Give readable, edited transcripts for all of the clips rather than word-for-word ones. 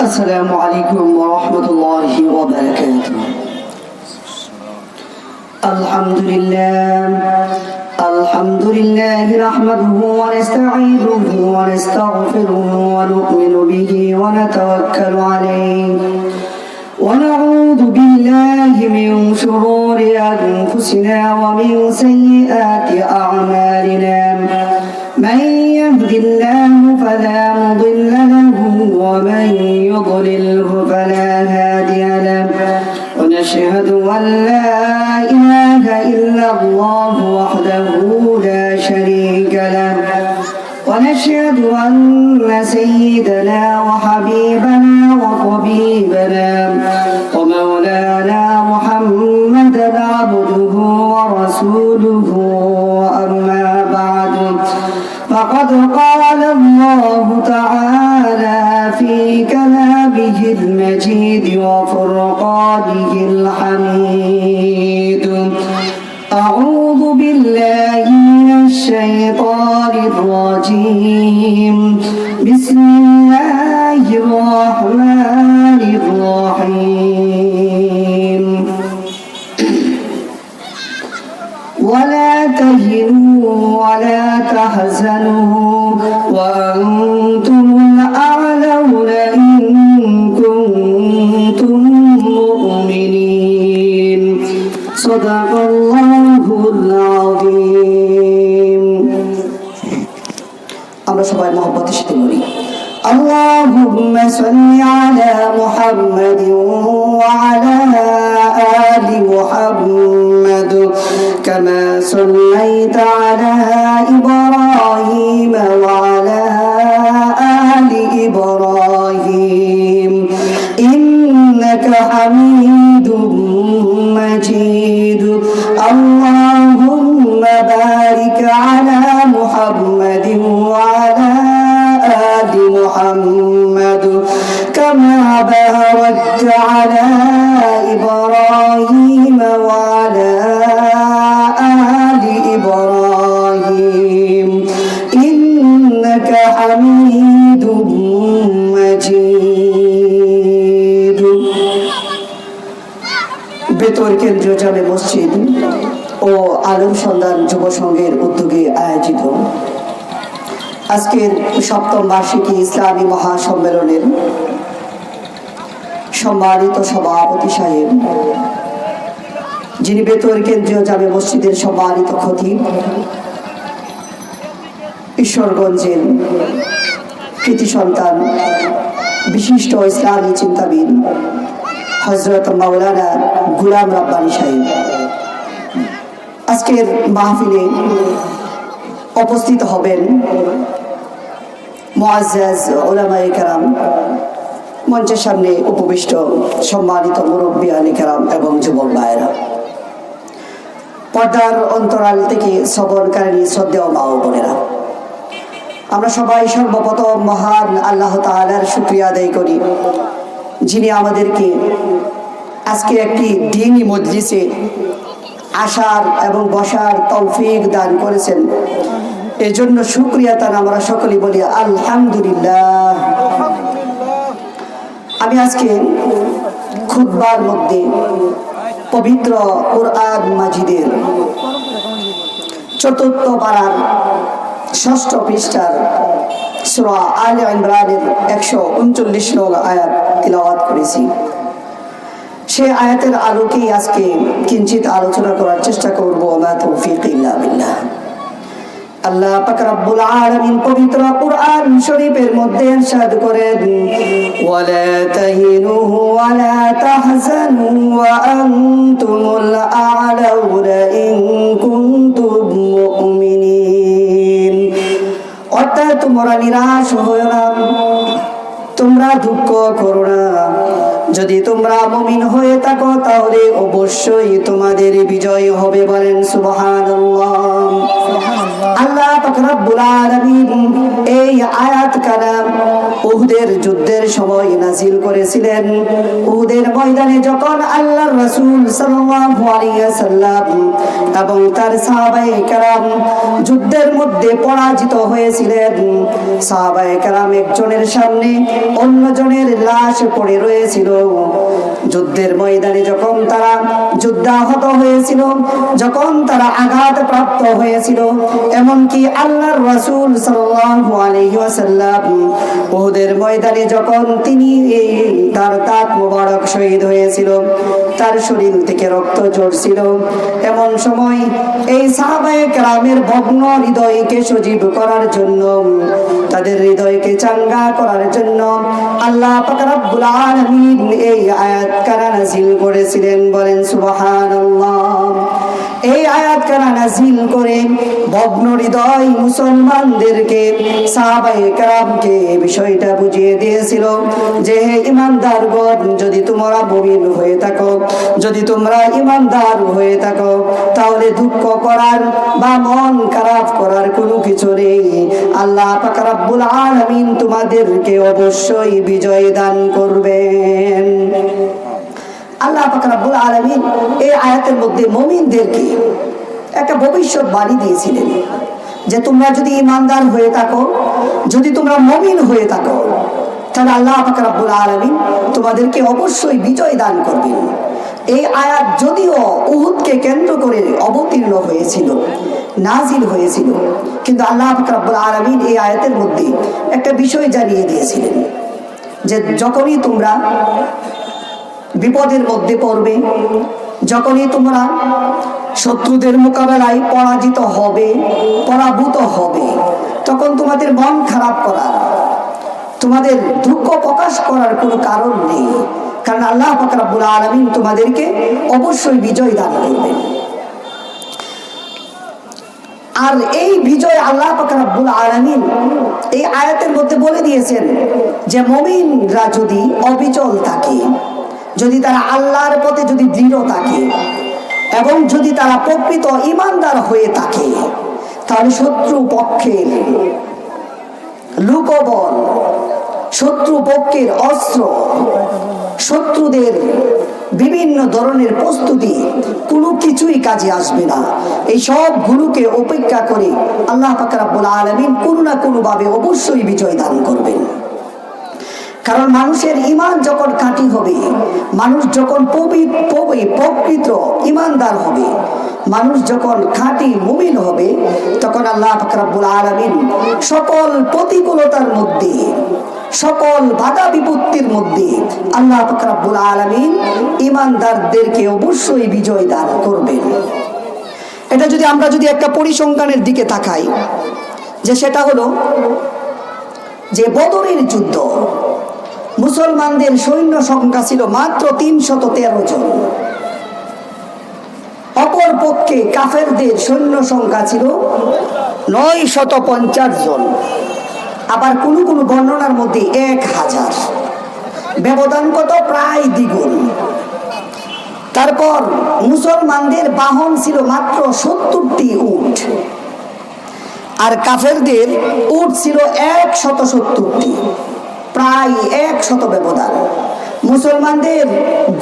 السلام عليكم ورحمة الله وبركاته. الحمد لله نحمده ونستعينه ونستغفره ونؤمن به ونتوكل عليه ونعوذ بالله من شرور أنفسنا ومن سيئات أعمالنا. من يهد الله فلا مضل له ومن يضلله فلا هادي له. ونشهد أن لا إله إلا الله وحده لا شريك له. ونشهد أن سيدنا وحبيبنا وطبيبنا ومولانا محمدا عبده ورسوله. أما بعد فقد قال الله تعالى في كلامه المجيد وفرقانه الحميد. أعوذ بالله من الشيطان الرجيم. بسم الله الرحمن الرحيم. ولا تهنوا ولا تحزنوا وأنتم الأعلون إن كنتم مؤمنين. صدق الله العظيم. আমরা সবাই মহব্বতের সাথে বলি اللهم صل على محمد وعلى آل محمد كما صليت على إبراهيم وعلى آل إبراهيم إنك حميد مجيد. اللهم بارك على محمد وعلى آل محمد كما باركت على إبراهيم وعلى آل إبراهيم إنك حميد مجيد. বেতর কেন্দ্রীয় জামে মসজিদ ও আলম সন্ধান যুব সংঘের উদ্যোগে আয়োজিত আজকের সপ্তম বার্ষিকী ইসলামী মহাসম্মেলনের সম্মানিত সভাপতি সাহেব, যিনি বেতর কেন্দ্রীয় জামে মসজিদের সম্মানিত খতিব, ঈশ্বরগঞ্জের কৃতি সন্তান, বিশিষ্ট ইসলামী চিন্তাবিদ হযরত মাওলানা গুলাম রাব্বানী সাহেব, আজকের মাহফিলে উপস্থিত হবেন মুআজ্জাজ উলামায়ে কেরাম, মঞ্চের সামনে উপবিষ্ট সম্মানিত মুরব্বিয়ানে কেরাম এবং যুবক ভাইয়েরা, পর্দার অন্তরাল থেকে শ্রবণকারী শ্রদ্ধেয় মা ও বোনেরা, আমরা সবাই সর্বপ্রথম মহান আল্লাহ তাআলার শুকরিয়া আদায় করি, যিনি আমাদেরকে আজকে একটি দ্বীনি মজলিসে আসার এবং বসার তৌফিক দান করেছেন। এজন্য শুকরিয়া তার আমরা সকলেই বলি আলহামদুলিল্লাহ। আমি আজকে খুতবার মধ্যে পবিত্র কুরআন মাজিদের ৪র্থ পারার ৬ষ্ঠ পৃষ্ঠার সূরা আলে ইমরানের ১৩৯ নং আয়াত তিলাওয়াত করেছি। সেই আয়াতের আলোকেই আজকে কিঞ্চিত আলোচনা করার চেষ্টা করব। মা তৌফিক ইল্লা বিল্লাহ। আল্লাহ পাক রব্বুল আলামিন পবিত্র কুরআন শরীফের মধ্যে ইরশাদ করেন, ওয়ালা তাহিনু ওয়ালা তাহজানু ওয়া আনতুমুল আ'লাউনা ইন কুনতুম মুমিনিন। অর্থাৎ তোমরা নিরাশ হয়ো না, তোমরা দুঃখ করো না, যদি তোমরা মুমিন হয়ে থাকো তাহলে অবশ্যই তোমাদের বিজয় হবে। বলেন সুবহানাল্লাহ। আল্লাহ পাক রব্বুল আলামিন এই আয়াত কালাম উহুদের যুদ্ধের সময় নাজিল করেছিলেন। উহুদের ময়দানে যখন আল্লাহর রাসূল সাল্লাল্লাহু আলাইহি ওয়াসাল্লাম এবং তার সাহাবায়ে কেরাম যুদ্ধের মধ্যে পরাজিত হয়েছিলেন, সাহাবায়ে কেরাম একজনের সামনে অন্যজনের লাশ পড়ে রয়েছিল। যুদ্ধের ময়দানে যখন তারা যুদ্ধাহত হয়েছিল, যখন তারা আঘাতপ্রাপ্ত হয়েছিল, এমনকি আল্লাহর রাসূল সাল্লাল্লাহু আলাইহি ওয়াসাল্লাম উহুদের ময়দানে যখন তিনি তার দাঁত মোবারক শহীদ হয়েছিল, তার শরীর থেকে রক্ত ঝরছিল, এমন সময় এই সাহাবায়ে কেরামের ভগ্ন হৃদয়কে সজীব করার জন্য, তাদের হৃদয়কে চাঙ্গা করার জন্য আল্লাহ পাক রব্বুল আলামিন এই আয়াত কারা নাযিল করেছিলেন। বলেন সুবহানাল্লাহ। এই আয়াত কারা নাযিল করে ভগ্ন হৃদয় মুসলমানদেরকে, সাহাবায়ে কেরামকে বিষয়টা বুঝিয়ে দিয়েছিল যে হে ঈমানদারগণ, যদি তোমরা মুমিন হয়ে থাকো, যদি তোমরা ঈমানদার হয়ে থাকো, তাহলে দুঃখ করার বা মন খারাপ করার কোনো কিছু নেই। আল্লাহ পাক রব্বুল আলামিন তোমাদেরকে অবশ্যই বিজয় দান করবেন। আল্লাহ পাক রব্বুল আলামিন এই আয়াতের মধ্যে মুমিনদেরকে একটা ভবিষ্যৎবাণী দিয়েছিলেন যে তোমরা যদি ঈমানদার হয়ে থাকো, যদি তোমরা মুমিন হয়ে থাকো, তাহলে আল্লাহ পাক রব্বুল আলামিন তোমাদেরকে অবশ্যই বিজয় দান করবেন। এই আয়াত যদিও উহুদকে কেন্দ্র করে অবতীর্ণ হয়েছিল, নাজিল হয়েছিল, কিন্তু আল্লাহ পাক রব্বুল আলামিন এই আয়াতের মধ্যে একটা বিষয় জানিয়ে দিয়েছিলেন যে যখনই তোমরা বিপদের মধ্যে পড়বে, যখনই তোমরা শত্রুদের মোকাবেলায় পরাজিত হবে, পরাভূত হবে, তখন তোমাদের মন খারাপ করার, তোমাদের দুঃখ প্রকাশ করার কোনো কারণ নেই, কারণ আল্লাহ পাক রব্বুল আলামিন তোমাদেরকে অবশ্যই বিজয় দান করবেন। আর এই বিজয় আল্লাহ পাক রব্বুল আলামিন এই আয়াতের মধ্যে বলে দিয়েছেন যে মুমিনরা যদি অবিচল থাকে, যদি তারা আল্লাহর পথে যদি দৃঢ় থাকে এবং যদি তারা প্রকৃত ঈমানদার হয়ে থাকে, তাহলে শত্রু পক্ষের লোকবল, শত্রু পক্ষের অস্ত্র, শত্রুদের বিভিন্ন ধরনের প্রস্তুতি কোনো কিছুই কাজে আসবে না। এই সবগুলোকে উপেক্ষা করে আল্লাহ পাক রব্বুল আলামিন কোনো না কোনো ভাবে অবশ্যই বিজয় দান করবেন। কারণ মানুষের ঈমান যখন খাঁটি হবে, মানুষ যখন প্রকৃত ঈমানদার হবে, মানুষ যখন খাঁটি মুমিন হবে, তখন আল্লাহ পাক রব্বুল আলামিন সকল প্রতিকূলতার মধ্যে, সকল বাধা বিপত্তির মধ্যে আল্লাহ পাক রব্বুল আলামিন ঈমানদারদেরকে অবশ্যই বিজয় দান করবেন। এটা যদি আমরা একটা পরিসংখ্যানের দিকে তাকাই, যে সেটা হলো যে বদরের যুদ্ধ, মুসলমানদের সৈন্য সংখ্যা ছিল মাত্র ৩১৩ জন, অপর পক্ষে কাফেরদের সৈন্য সংখ্যা ছিল ৯৫০ জন, আবার কোন কোন বর্ণনার মধ্যে ১০০০। ব্যবধান কত? প্রায় দ্বিগুণ। তারপর মুসলমানদের বাহন ছিল মাত্র ৭০টি উট, আর কাফেরদের উট ছিল ১৭০টি, প্রায় ১০০ ব্যবধান। মুসলমানদের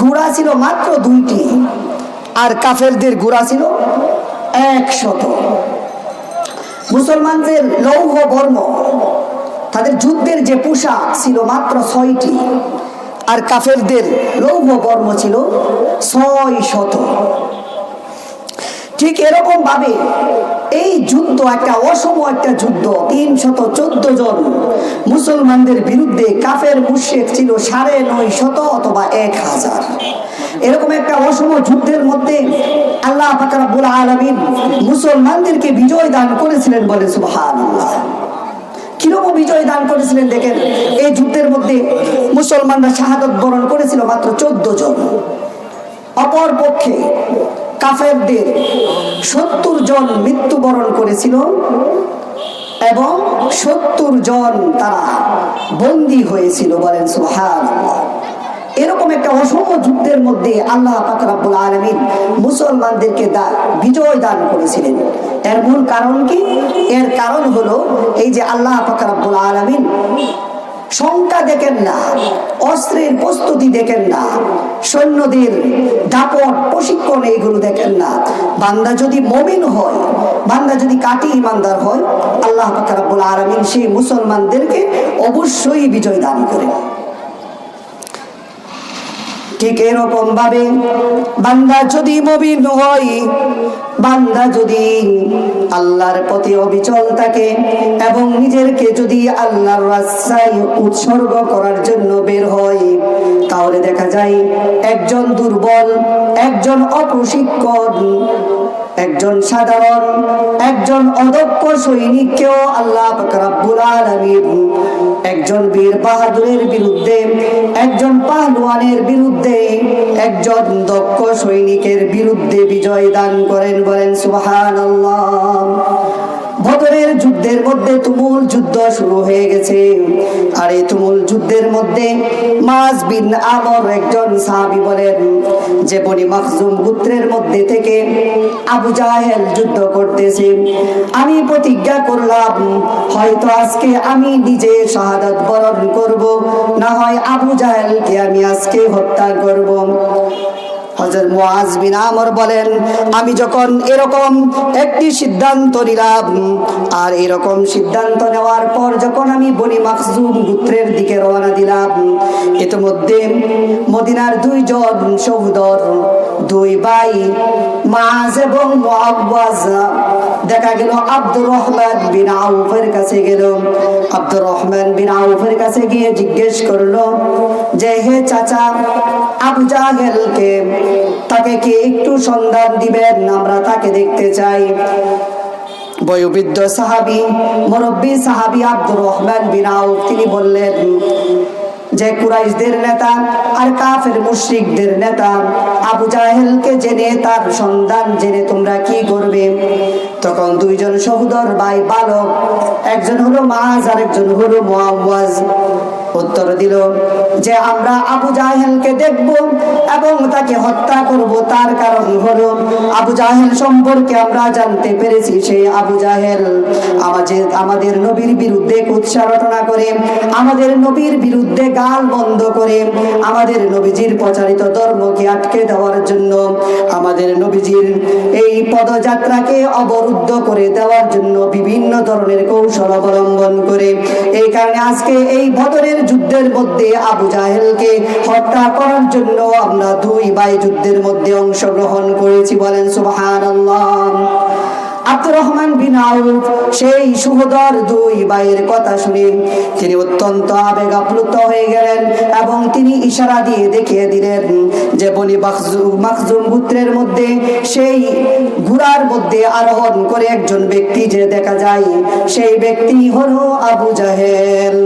ঘোড়া ছিল মাত্র ২টি, আর কাফেরদের ঘোড়া ছিল ১০০। মুসলমানদের লৌহ বর্ণ, তাদের যুদ্ধের যে পোশাক ছিল মাত্র ৬টি, আর কাফেরদের লৌহ বর্ণ ছিল ৬০০। ঠিক এরকম ভাবে এই যুদ্ধ একটা অসম একটা যুদ্ধ। ৩১৪ জন মুসলমানদের বিরুদ্ধে কাফের মুশরিক ছিল ৯৫০ অথবা ১০০০। এরকম একটা অসম যুদ্ধের মধ্যে আল্লাহ পাক রব্বুল আলামিন মুসলমানদেরকে বিজয় দান করেছিলেন। বলে সুবহানাল্লাহ। কিরকম বিজয় দান করেছিলেন দেখেন। এই যুদ্ধের মধ্যে মুসলমানরা শাহাদাত বরণ করেছিল মাত্র ১৪ জন, অপর পক্ষে কাফেরদের ৭০ জন মৃত্যুবরণ করেছিল এবং ৭০ জন তারা বন্দী হয়েছিল। বলেন সুবহানাল্লাহ। এরকম একটা অসংখ্য যুদ্ধের মধ্যে আল্লাহ পাক রব্বুল আলামিন মুসলমানদেরকে বিজয় দান করেছিলেন। এর মূল কারণ কি? এর কারণ হলো এই যে আল্লাহ পাক রব্বুল আলামিন সংখ্যা দেখেন না, অস্ত্রের প্রস্তুতি দেখেন না, সৈন্যদের দাপট প্রশিক্ষণ এইগুলো দেখেন না। বান্দা যদি মুমিন হয়, বান্দা যদি কাটি ইমানদার হয়, আল্লাহ পাক রব্বুল আলামিন সেই মুসলমানদেরকে অবশ্যই বিজয় দান করেন। ঠিক এরকম ভাবে বান্দা যদি মুমিন হয়, বান্দা যদি আল্লাহর প্রতি অবিচল থাকে এবং নিজেরকে যদি আল্লাহর রাস্তায় উৎসর্গ করার জন্য বের হয়, তাহলে দেখা যায় একজন দুর্বল, একজন অপ্রশিক্ষণ, একজন সাধারণ, একজন অদক্ষ সৈনিককেও আল্লাহ পাক রব্বুল আলামিন একজন বীর বাহাদুরের বিরুদ্ধে, একজন পাহলওয়ানের বিরুদ্ধে, একজন দক্ষ সৈনিকের বিরুদ্ধে বিজয় দান করেন। বলেন সুবহানাল্লাহ। বদরের যুদ্ধের মধ্যে তুমুল যুদ্ধ শুরু হয়ে গেছে। আর এই তুমুল যুদ্ধের মধ্যে মাস বিন আমর একজন সাহাবী বলেন যে বনি মাখজুম গোত্রের মধ্যে থেকে আবু জাহেল যুদ্ধ করতেছে। আমি প্রতিজ্ঞা করলাম হয়তো আজকে আমি নিজে শাহাদাত বরণ করব, না হয় আবু জাহেলকে আমি আজকে হত্যা করব। হযরত মুআজ বিন আমর বলেন আমি যখন এরকম একটি সিদ্ধান্ত নিলাম, আর এরকম সিদ্ধান্ত নেওয়ার পর যখন আমি বনি মাখজুম গোত্রের দিকে রওনা দিলাম, ইতিমধ্যে মদিনার দুইজন সহোদর, দুই ভাই মুআজ এবং মুআওয়াজ দেখা গেল আব্দুর রহমান বিন আউফের কাছে গেল। আব্দুর রহমান বিন আউফের কাছে গিয়ে জিজ্ঞেস করলো যে হে চাচা, আবু জাহেলকে তাকে কি একটু সন্ধান দিবেন, আমরা তাকে দেখতে চাই। বয়োবৃদ্ধ সাহাবী, মুরব্বী সাহাবী আব্দুর রহমান বিন আউফ তিনি বললেন যে কুরাইশদের নেতা আর কাফের মুশরিকদের নেতা আবু জাহেলকে জেনে, তার সন্ধান জেনে তোমরা কি করবে? তখন দুইজন সহোদর ভাই বালক, একজন হলো মুআজ আর একজন হলো মুআওয়াজ, উত্তর দিল যে আমরা আবু জাহেলকে দেখব এবং তাকে হত্যা করব। তার কারণ হলো আবু জাহেল সম্পর্কে আমরা জানতে পেরেছি সেই আবু জাহেল আমাদের নবীর বিরুদ্ধে কুৎসা রটনা করে, আমাদের নবীর বিরুদ্ধে গাল বন্ধ করে, আমাদের নবীজির প্রচারিত ধর্মকে আটকে দেওয়ার জন্য, আমাদের নবীজির এই পদযাত্রাকে অবরুদ্ধ করে দেওয়ার জন্য বিভিন্ন ধরনের কৌশল অবলম্বন করে। এই কারণে আজকে এই বদরের যুদ্ধের মধ্যে আবু জাহেলকে হত্যা করার জন্য আমরা দুই ভাই যুদ্ধের মধ্যে অংশগ্রহণ করেছি। বলেন সুবহানাল্লাহ। আব্দুর রহমান বিন আউফ সেই সহোদর দুই ভাইয়ের কথা শুনে তিনি অত্যন্ত আবেগ আপ্লুত হয়ে গেলেন এবং তিনি ইশারা দিয়ে দেখিয়ে দিলেন যে বনি মাখজুম গোত্রের মধ্যে সেই ঘোড়ার মধ্যে আরোহণ করে একজন ব্যক্তি যে দেখা যায়, সেই ব্যক্তি হলো আবু জাহেল।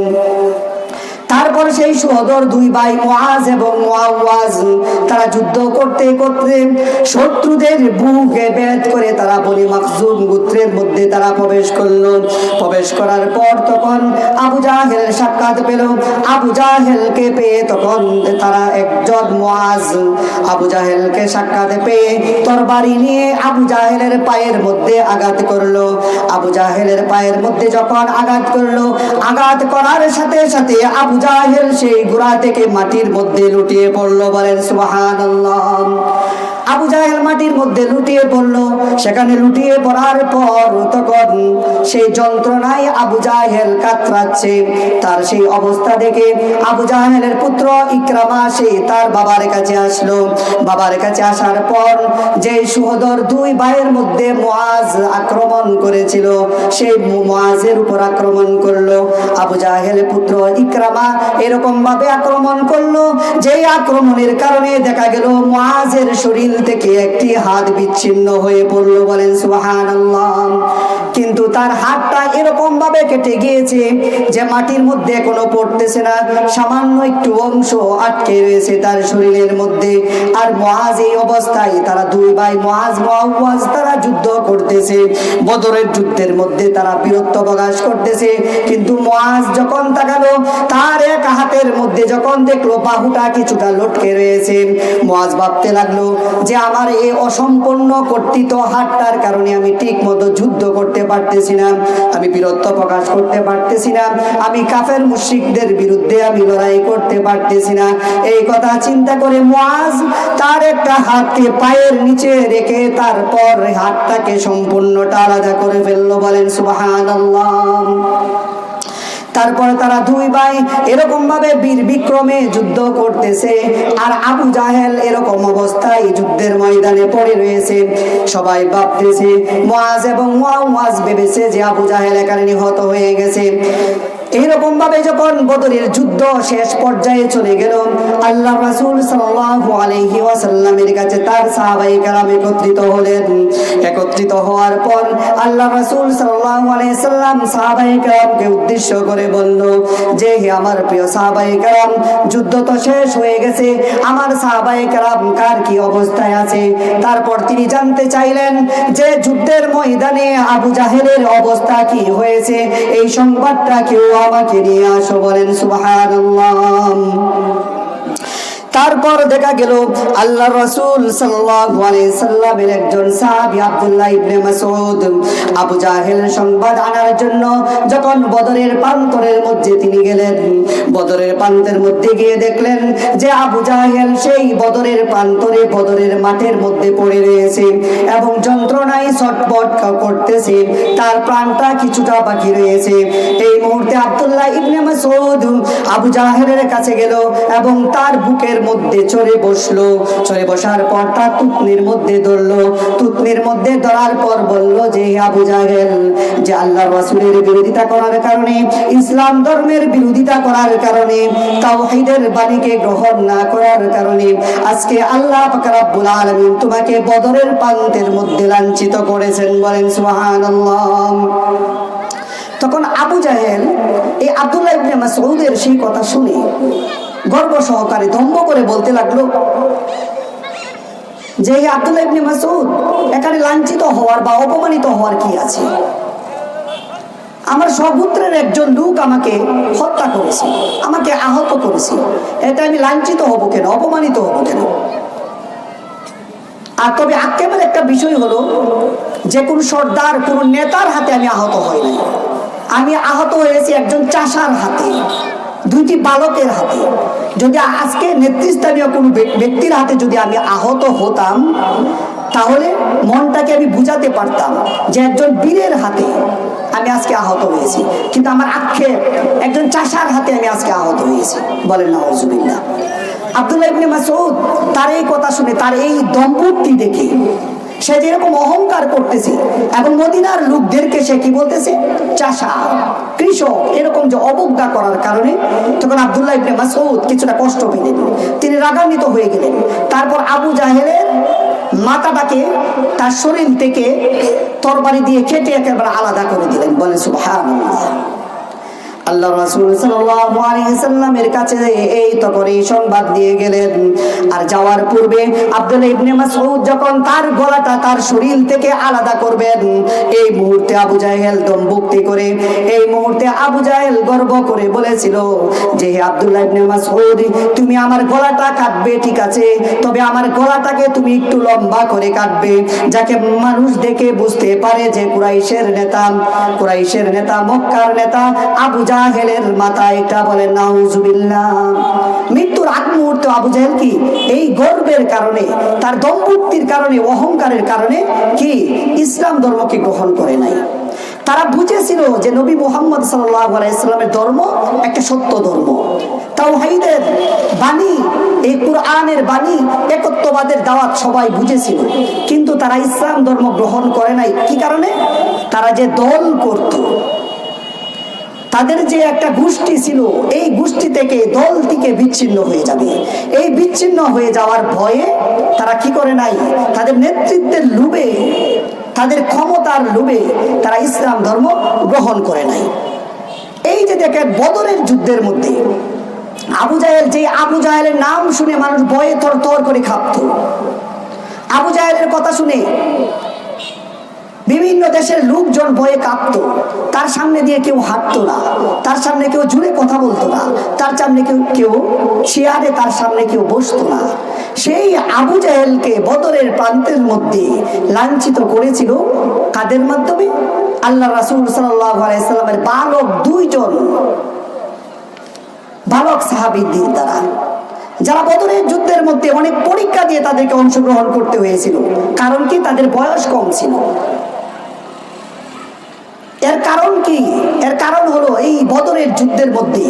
তারপর সেই সহোদর দুই ভাই মুআজ এবং মুআওয়াজ তারা যুদ্ধ করতে করতে শত্রুদের বুকে ভেদ করে তারা বনি মাখজুম গোত্রের মধ্যে তারা প্রবেশ করলো। প্রবেশ করার পর তখন আবু জাহেলের সাক্ষাৎ পেল। আবু জাহেলকে পেয়ে তখন তারা একজন মুআজ আবু জাহেলকে সাক্ষাৎ পেয়ে তরবারি নিয়ে আবু জাহেলের পায়ের মধ্যে আঘাত করলো। আবু জাহেলের পায়ের মধ্যে যখন আঘাত করলো, আঘাত করার সাথে সাথে আবু জাহেল সেই ঘোড়া থেকে মাটির মধ্যে লুটিয়ে পড়লো। বলেন সুবহানাল্লাহ। আবু জাহেল মাটির মধ্যে লুটিয়ে পড়লো। সেখানে লুটিয়ে পড়ার পর তখন সেই যন্ত্রণায় আবু জাহেল কাতরাচ্ছে। তার সেই অবস্থা দেখে আবু জাহেলের পুত্র ইকরামা সে তার বাবার কাছে আসলো। বাবার কাছে আসার পর যে সহোদর দুই ভাইয়ের মধ্যে মুআজ আক্রমণ করেছিল, সেই মুআজের উপর আক্রমণ করলো। আবু জাহেলের পুত্র ইকরামা এরকম ভাবে আক্রমণ করলো যে আক্রমণের কারণে দেখা গেল মুআজের শরীর থেকে একটি হাত বিচ্ছিন্ন হয়ে পড়লো। বলেন সুবহানাল্লাহ। কিন্তু তার হাতটা এরকম ভাবে কেটে গিয়েছে যে মাটির মধ্যে এখনো পড়তেছে না, সামান্য একটু অংশ আটকে রয়েছে তার শরীরের মধ্যে। আর মুআজ এই অবস্থায়, তারা দুই ভাই মুআজ মুআওয়াজ তারা যুদ্ধ করতেছে, বদরের যুদ্ধের মধ্যে তারা বীরত্ব প্রকাশ করতেছে। কিন্তু মুআজ যখন তাকালো, তার এক হাতের মধ্যে যখন দেখলো বাহুটা কিছুটা লটকে রয়েছে, মুয়াজ ভাবতে লাগলো যে আমার এই অসম্পূর্ণ কর্তৃত হাতটার কারণে আমি ঠিক মতো যুদ্ধ করতে পারতেছি না, আমি বীরত্ব প্রকাশ করতে পারতেছি না, আমি কাফের মুশরিকদের বিরুদ্ধে আমি লড়াই করতে পারতেছি না। এই কথা চিন্তা করে মুয়াজ তার একটা হাতকে পায়ের নিচে রেখে তারপর হাতটাকে সম্পূর্ণটা আলাদা করে ফেললো। বলেন সুবহানাল্লাহ। তারপরে তারা দুই ভাই এরকম ভাবে বীর বিক্রমে যুদ্ধ করতেছে, আর আবু জাহেল এরকম অবস্থায় যুদ্ধের ময়দানে পড়ে রয়েছে। সবাই ভাবতেছে, মুয়াজ এবং মুয়াজ ভেবেছে যে আবু জাহেল এখানে নিহত হয়ে গেছে। এইরকম ভাবে যখন বদরের যুদ্ধ শেষ পর্যায়ে চলে গেল, আল্লাহ রাসূল সাল্লাল্লাহু আলাইহি ওয়াসাল্লামের কাছে তার সাহাবায়ে কেরাম একত্রিত হলেন। একত্রিত হওয়ার পর আল্লাহ রাসূল সাল্লাল্লাহু আলাইহি সাল্লাম সাহাবায়ে কেরামকে উদ্দেশ্য করে বলল যে, হে আমার প্রিয় সাহাবায়ে কেরাম, যুদ্ধ তো শেষ হয়ে গেছে, আমার সাহাবায়ে কেরাম কার কি অবস্থায় আছে? তারপর তিনি জানতে চাইলেন যে যুদ্ধের ময়দানে আবু জাহেলের অবস্থা কি হয়েছে, এই সংবাদটা কেউ আমাকে নিয়ে আসো। বলেন সুবহানাল্লাহ। তারপর দেখা গেল আল্লাহ রাসূল সাল্লাল্লাহু আলাইহি সাল্লামের একজন সাহাবী আব্দুল্লাহ ইবনে মাসউদ আবু জাহেলের সংবাদ আনার জন্য যখন বদরের প্রান্তরের মধ্যে তিনি গেলেন, বদরের প্রান্তের মধ্যে গিয়ে দেখলেন যে আবু জাহেল সেই বদরের প্রান্তরে বদরের মাঠের মধ্যে পড়ে রয়েছে এবং যন্ত্রণায় ছটফট করতেছে, তার প্রাণটা কিছুটা বাকি রয়েছে। এই মুহূর্তে আব্দুল্লাহ ইবনে মাসউদ আবু জাহেলের কাছে গেল এবং তার বুকের মধ্যে চড়ে বসলো। চড়ে বসার পর তার তুতনির মধ্যে ধরলো। তুতনির মধ্যে ধরার পর বলল যে, আবু জাহেল, যে আল্লাহর রাসূলের বিরোধিতা করার কারণে, ইসলাম ধর্মের বিরোধিতা করার কারণে, তাওহীদের বাণীকে গ্রহণ না করার কারণে আজকে আল্লাহ পাক রব্বুল আলামিন তোমাকে বদরের প্রান্তের মধ্যে লাঞ্ছিত করেছেন। বলেন সুবহানাল্লাহ। তখন আবু জাহেল এই আব্দুল্লাহ ইবনে মাসউদের সেই কথা শুনে গর্ব সহকারে দম্ভ করে বলতে লাগলো যে, আব্দুল্লাহ ইবনে মাসউদ, এখানে লাঞ্ছিত হওয়ার বা অপমানিত হওয়ার কি আছে? আমার সপুত্রের একজন লোক আমাকে হত্যা করেছে, আমাকে আহত করেছে, এটা আমি লাঞ্ছিত হব কেন, অপমানিত হব কেন? আর তবে আক্ষেপের একটা বিষয় হলো যে কোন সর্দার, কোন নেতার হাতে আমি আহত হই নাই, আমি আহত হয়েছি একজন চাষার হাতে, দুইটি বালকের হাতে। যদি আজকে নেতৃস্থানীয় কোনো ব্যক্তির হাতে যদি আমি আহত হতাম, তাহলে মনটাকে আমি বুঝাতে পারতাম যে একজন বীরের হাতে আমি আজকে আহত হয়েছি, কিন্তু আমার আক্ষেপ একজন চাষার হাতে আমি আজকে আহত হয়েছি। বলেন নাউজুবিল্লাহ। আব্দুল্লাহ ইবনে মাসউদ তার এই কথা শুনে, তার এই দম্পতি দেখে সে যেরকম অহংকার করতেছে এবং মদিনার লোকদেরকে সে কি বলতেছে, চাষা, কৃষক, এরকম যে অবজ্ঞা করার কারণে তখন আব্দুল্লাহ ইবনে মাসউদ কিছুটা কষ্ট পেলেন, তিনি রাগান্বিত হয়ে গেলেন। তারপর আবু জাহেলের মাথাটাকে তার শরীর থেকে তরবারি দিয়ে কেটে একেবারে আলাদা করে দিলেন। বলে সুবহানাল্লাহ। আল্লাহ রাসূল সাল্লাল্লাহু আলাইহি সাল্লামের কাছে এই তো করে সংবাদ দিয়ে গেলেন। আর যাওয়ার পূর্বে আব্দুল্লাহ ইবনে মাসউদ যখন তার গলাটা তার শরীর থেকে আলাদা করবেন, এই মুহূর্তে আবু জাহেল দম্ভক্তি করে, এই মুহূর্তে আবু জাহেল গর্ব করে বলেছিল যে, হে আব্দুল্লাহ ইবনে মাসউদ, তুমি আমার গলাটা কাটবে ঠিক আছে, তবে আমার গলাটাকে তুমি একটু লম্বা করে কাটবে, যাকে মানুষ দেখে বুঝতে পারে যে কুরাইশের নেতা, কুরাইশের নেতা, মক্কার নেতা আবু জাহেলের মাথা এটা। বলেন নাউজুবিল্লাহ। মৃত্যুর আগ মুহূর্তে আবু জাহেল কি এই গর্বের কারণে, তার দম্ভক্তির কারণে, অহংকারের কারণে কি ইসলাম ধর্মকে গ্রহণ করে নাই। তারা বুঝেছিল যে নবী মুহাম্মদ সাল্লাল্লাহু আলাইহি সাল্লামের ধর্ম একটা সত্য ধর্ম, তাওহীদের বাণী, এই কুরআনের বাণী, একত্ববাদের দাওয়াত সবাই বুঝেছিল, কিন্তু তারা ইসলাম ধর্ম গ্রহণ করে নাই। কি কারণে? তারা যে দল করত, তাদের যে একটা গোষ্ঠী ছিল, এই গোষ্ঠী থেকে, দল থেকে বিচ্ছিন্ন হয়ে যাবে, এই বিচ্ছিন্ন হয়ে যাওয়ার ভয়ে তারা কি করে নাই, তাদের নেতৃত্বের লোভে, তাদের ক্ষমতার লোভে তারা ইসলাম ধর্ম গ্রহণ করে নাই। এই যে দেখেন বদরের যুদ্ধের মধ্যে আবু জাহেল, যে আবু জাহেলের নাম শুনে মানুষ ভয়ে থরথর করে কাঁপত, আবু জাহেলের কথা শুনে বিভিন্ন দেশের লোকজন ভয়ে কাঁপতো, তার সামনে দিয়ে কেউ হাঁটতো না, তার সামনে কেউ জুড়ে কথা বলতো না, তার সামনে কেউ চেয়ারে তার সামনে কেউ বসতো না। সেই আবু জাহেলকে বদরের প্রান্তের মধ্যে লাঞ্ছিত করেছিল কাদের মাধ্যমে? আল্লাহ রাসূল সাল্লাল্লাহু আলাইহি সাল্লামের বালক দুইজন বালক সাহাবীদের দ্বারা, যারা বদরের যুদ্ধের মধ্যে অনেক পরীক্ষা দিয়ে তাদেরকে অংশগ্রহণ করতে হয়েছিল। কারণ কি? তাদের বয়স কম ছিল। এর কারণ কি? এর কারণ হলো এই বদরের যুদ্ধের মধ্যে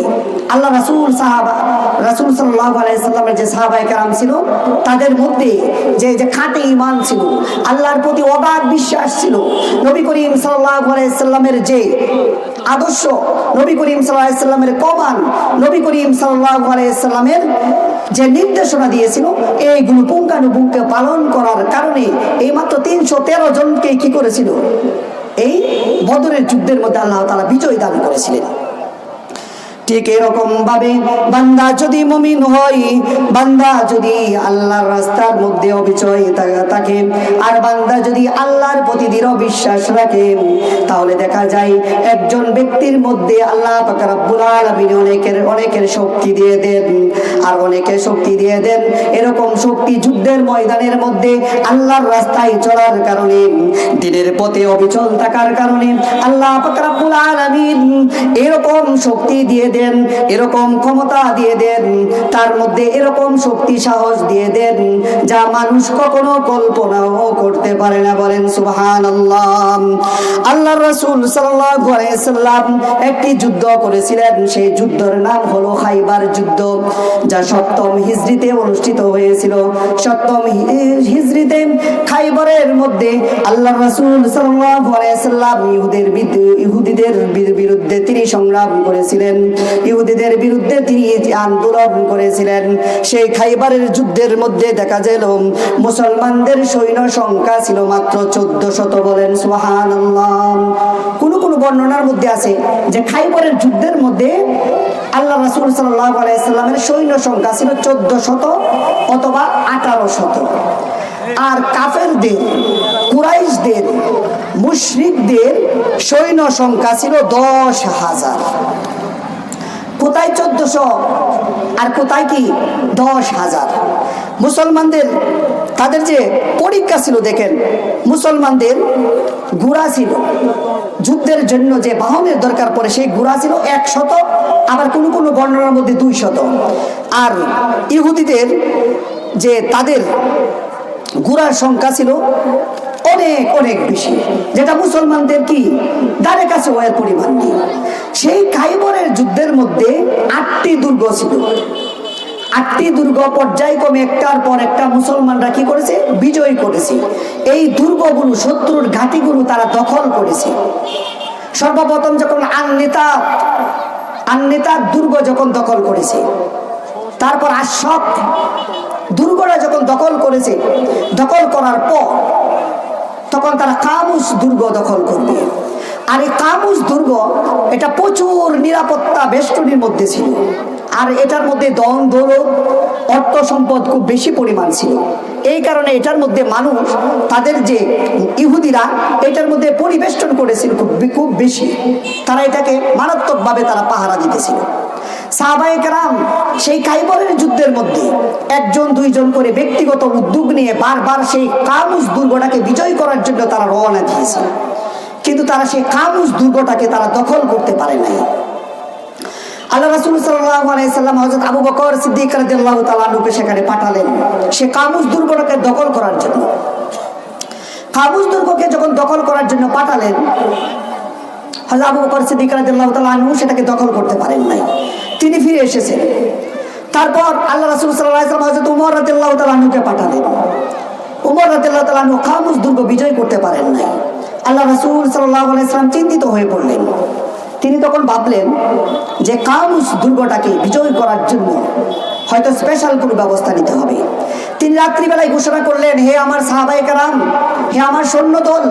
আল্লাহ রাসূল সাল্লাল্লাহু আলাইহি সাল্লামের যে সাহাবায়ে কেরাম ছিল, তাদের মধ্যে যে খাঁটি ঈমান ছিল, আল্লাহর প্রতি অগাধ বিশ্বাস ছিল, নবী করিম সাল্লাল্লাহু আলাইহি সাল্লামের যে আদর্শ, নবী করিম সাল্লাল্লাহু আলাইহি সাল্লামের প্রমাণ, নবী করিম সাল্লাল্লাহু আলাইহি সাল্লামের যে নির্দেশনা দিয়েছিল, এইগুলো পুঙ্খানুপুঙ্খে পালন করার কারণে এই মাত্র 313 জনকে কি করেছিল? এই বদরের যুদ্ধের মধ্যে আল্লাহ তাআলা বিজয় দান করেছিলেন। ঠিক এরকম ভাবে বান্দা যদি মুমিন হয়, বান্দা যদি আল্লাহর রাস্তার মধ্যে অবিচল থাকে, আর বান্দা যদি আল্লাহর প্রতি দৃঢ় বিশ্বাস রাখে, তাহলে দেখা যায় একজন ব্যক্তির মধ্যে আল্লাহ পাক রব্বুল আলামিন অনেকের শক্তি দিয়ে দেন, আর অনেকের শক্তি দিয়ে দেন। এরকম শক্তি যুদ্ধের ময়দানের মধ্যে আল্লাহর রাস্তায় চলার কারণে, দ্বীনের পথে অবিচল থাকার কারণে আল্লাহ পাক রব্বুল আলামিন এরকম শক্তি দিয়ে দেন, এরকম ক্ষমতা দিয়ে দেন, তার মধ্যে এরকম শক্তি সাহস দিয়ে দেন যা মানুষ কখনো কল্পনাও করতে পারে না। বলেন সুবহানাল্লাহ। আল্লাহর রাসূল সাল্লাল্লাহু আলাইহি সাল্লাম একটি যুদ্ধ করেছিলেন, সেই যুদ্ধের নাম হলো খাইবার যুদ্ধ, যা 7ম হিজরিতে অনুষ্ঠিত হয়েছিল। 7ম হিজরিতে খাইবারের মধ্যে আল্লাহর রাসূল সাল্লাল্লাহু আলাইহি সাল্লাম ইহুদিদের বিরুদ্ধে তিনি সংগ্রাম করেছিলেন, ইহুদিদের বিরুদ্ধে তিনি আন্দোলন করেছিলেন। সেই খাইবারের যুদ্ধের মধ্যে দেখা গেল মুসলমানদের সৈন্য সংখ্যা ছিল মাত্র 1400। বলেন সুবহানাল্লাহ। কোন বর্ণনার মধ্যে আছে যে খাইবারের যুদ্ধের মধ্যে আল্লাহ রাসূল সাল্লাল্লাহু আলাইহি সাল্লামের সৈন্য সংখ্যা ছিল 1400 অথবা 1800, আর কাফেরদের, কুরাইশদের, মুশরিকদের সৈন্য সংখ্যা ছিল 10,000। কোথায় 1400 আর কোথায় কি 10,000? মুসলমানদের তাদের যে পরীক্ষা ছিল দেখেন, মুসলমানদের ঘোড়া ছিল, যুদ্ধের জন্য যে বাহনের দরকার পড়ে সেই ঘোড়া ছিল 100, আবার কোন বর্ণনার মধ্যে 200। আর ইহুদিদের যে তাদের ঘোড়ার সংখ্যা ছিল অনেক বেশি, যেটা মুসলমানদের কি ধারে কাছে ওয়ার পরিমাণ নেই। সেই খাইবরের যুদ্ধের মধ্যে 8টি দুর্গ ছিল। 8টি দুর্গ পর্যায়ক্রমে একটার পর একটা মুসলমানরা কি করেছে? বিজয় করেছে। এই দুর্গগুলো, শত্রুর ঘাঁটিগুলো তারা দখল করেছে। সর্বপ্রথম যখন আন্নেতার দুর্গ যখন দখল করেছে, তারপর আশক দুর্গটা যখন দখল করেছে, দখল করার পর তখন তারা কামুস দুর্গ দখল করবে। আর এই কামুস দুর্গ এটা প্রচুর নিরাপত্তা বেষ্টনীর মধ্যে ছিল, আর এটার মধ্যে ধন দৌলত, অর্থ সম্পদ খুব বেশি পরিমাণ ছিল। এই কারণে এটার মধ্যে মানুষ, তাদের যে ইহুদিরা এটার মধ্যে পরিবেষ্টন করেছিল খুব বেশি। তারা এটাকে মারাত্মকভাবে তারা পাহারা দিতেছিল। সাহাবায়ে কেরাম সেই খাইবরের যুদ্ধের মধ্যে 1-2 করে ব্যক্তিগত উদ্যোগ নিয়ে বারবার সেই কামুস দুর্গটাকে বিজয় করার জন্য তারা রওনা দিয়েছিল, কিন্তু তারা সেই কামুস দুর্গটাকে তারা দখল করতে পারে নাই। আল্লাহ রাসূল সাল্লাল্লাহু আলাইহি সাল্লাম হযরত আবু বকর সিদ্দিক রাদিয়াল্লাহু তাআলা আনহুকে সেখানে পাঠালেন সে কামুস দুর্গটাকে দখল করার জন্য। কামুস দুর্গকে যখন দখল করার জন্য পাঠালেন, হযরত আবু বকর সিদ্দিক রাদিয়াল্লাহু তাআলা আনহু সেটাকে দখল করতে পারেন নাই, তিনি ফিরে এসেছেন। তারপর আল্লাহ রাসূল সাল্লাল্লাহু আলাইহি ওয়াসাল্লাম হযরত ওমর রাদিয়াল্লাহু তাআলা আনহুকে পাঠালেন। ওমর রাদিয়াল্লাহু তাআলা আনহু কামুস দুর্গ বিজয় করতে পারেন নাই। আল্লাহ রাসূল সাল্লাল্লাহু আলাইহি ওয়াসাল্লাম চিন্তিত হয়ে পড়লেন। তিনি তখন ভাবলেন যে কামুস দুর্গটাকে বিজয় করার জন্য হয়তো স্পেশাল কোনো ব্যবস্থা নিতে হবে। তিনি রাত্রিবেলায় ঘোষণা করলেন, হে আমার সাহাবায়ে কেরাম, হে আমার সৈন্যদল,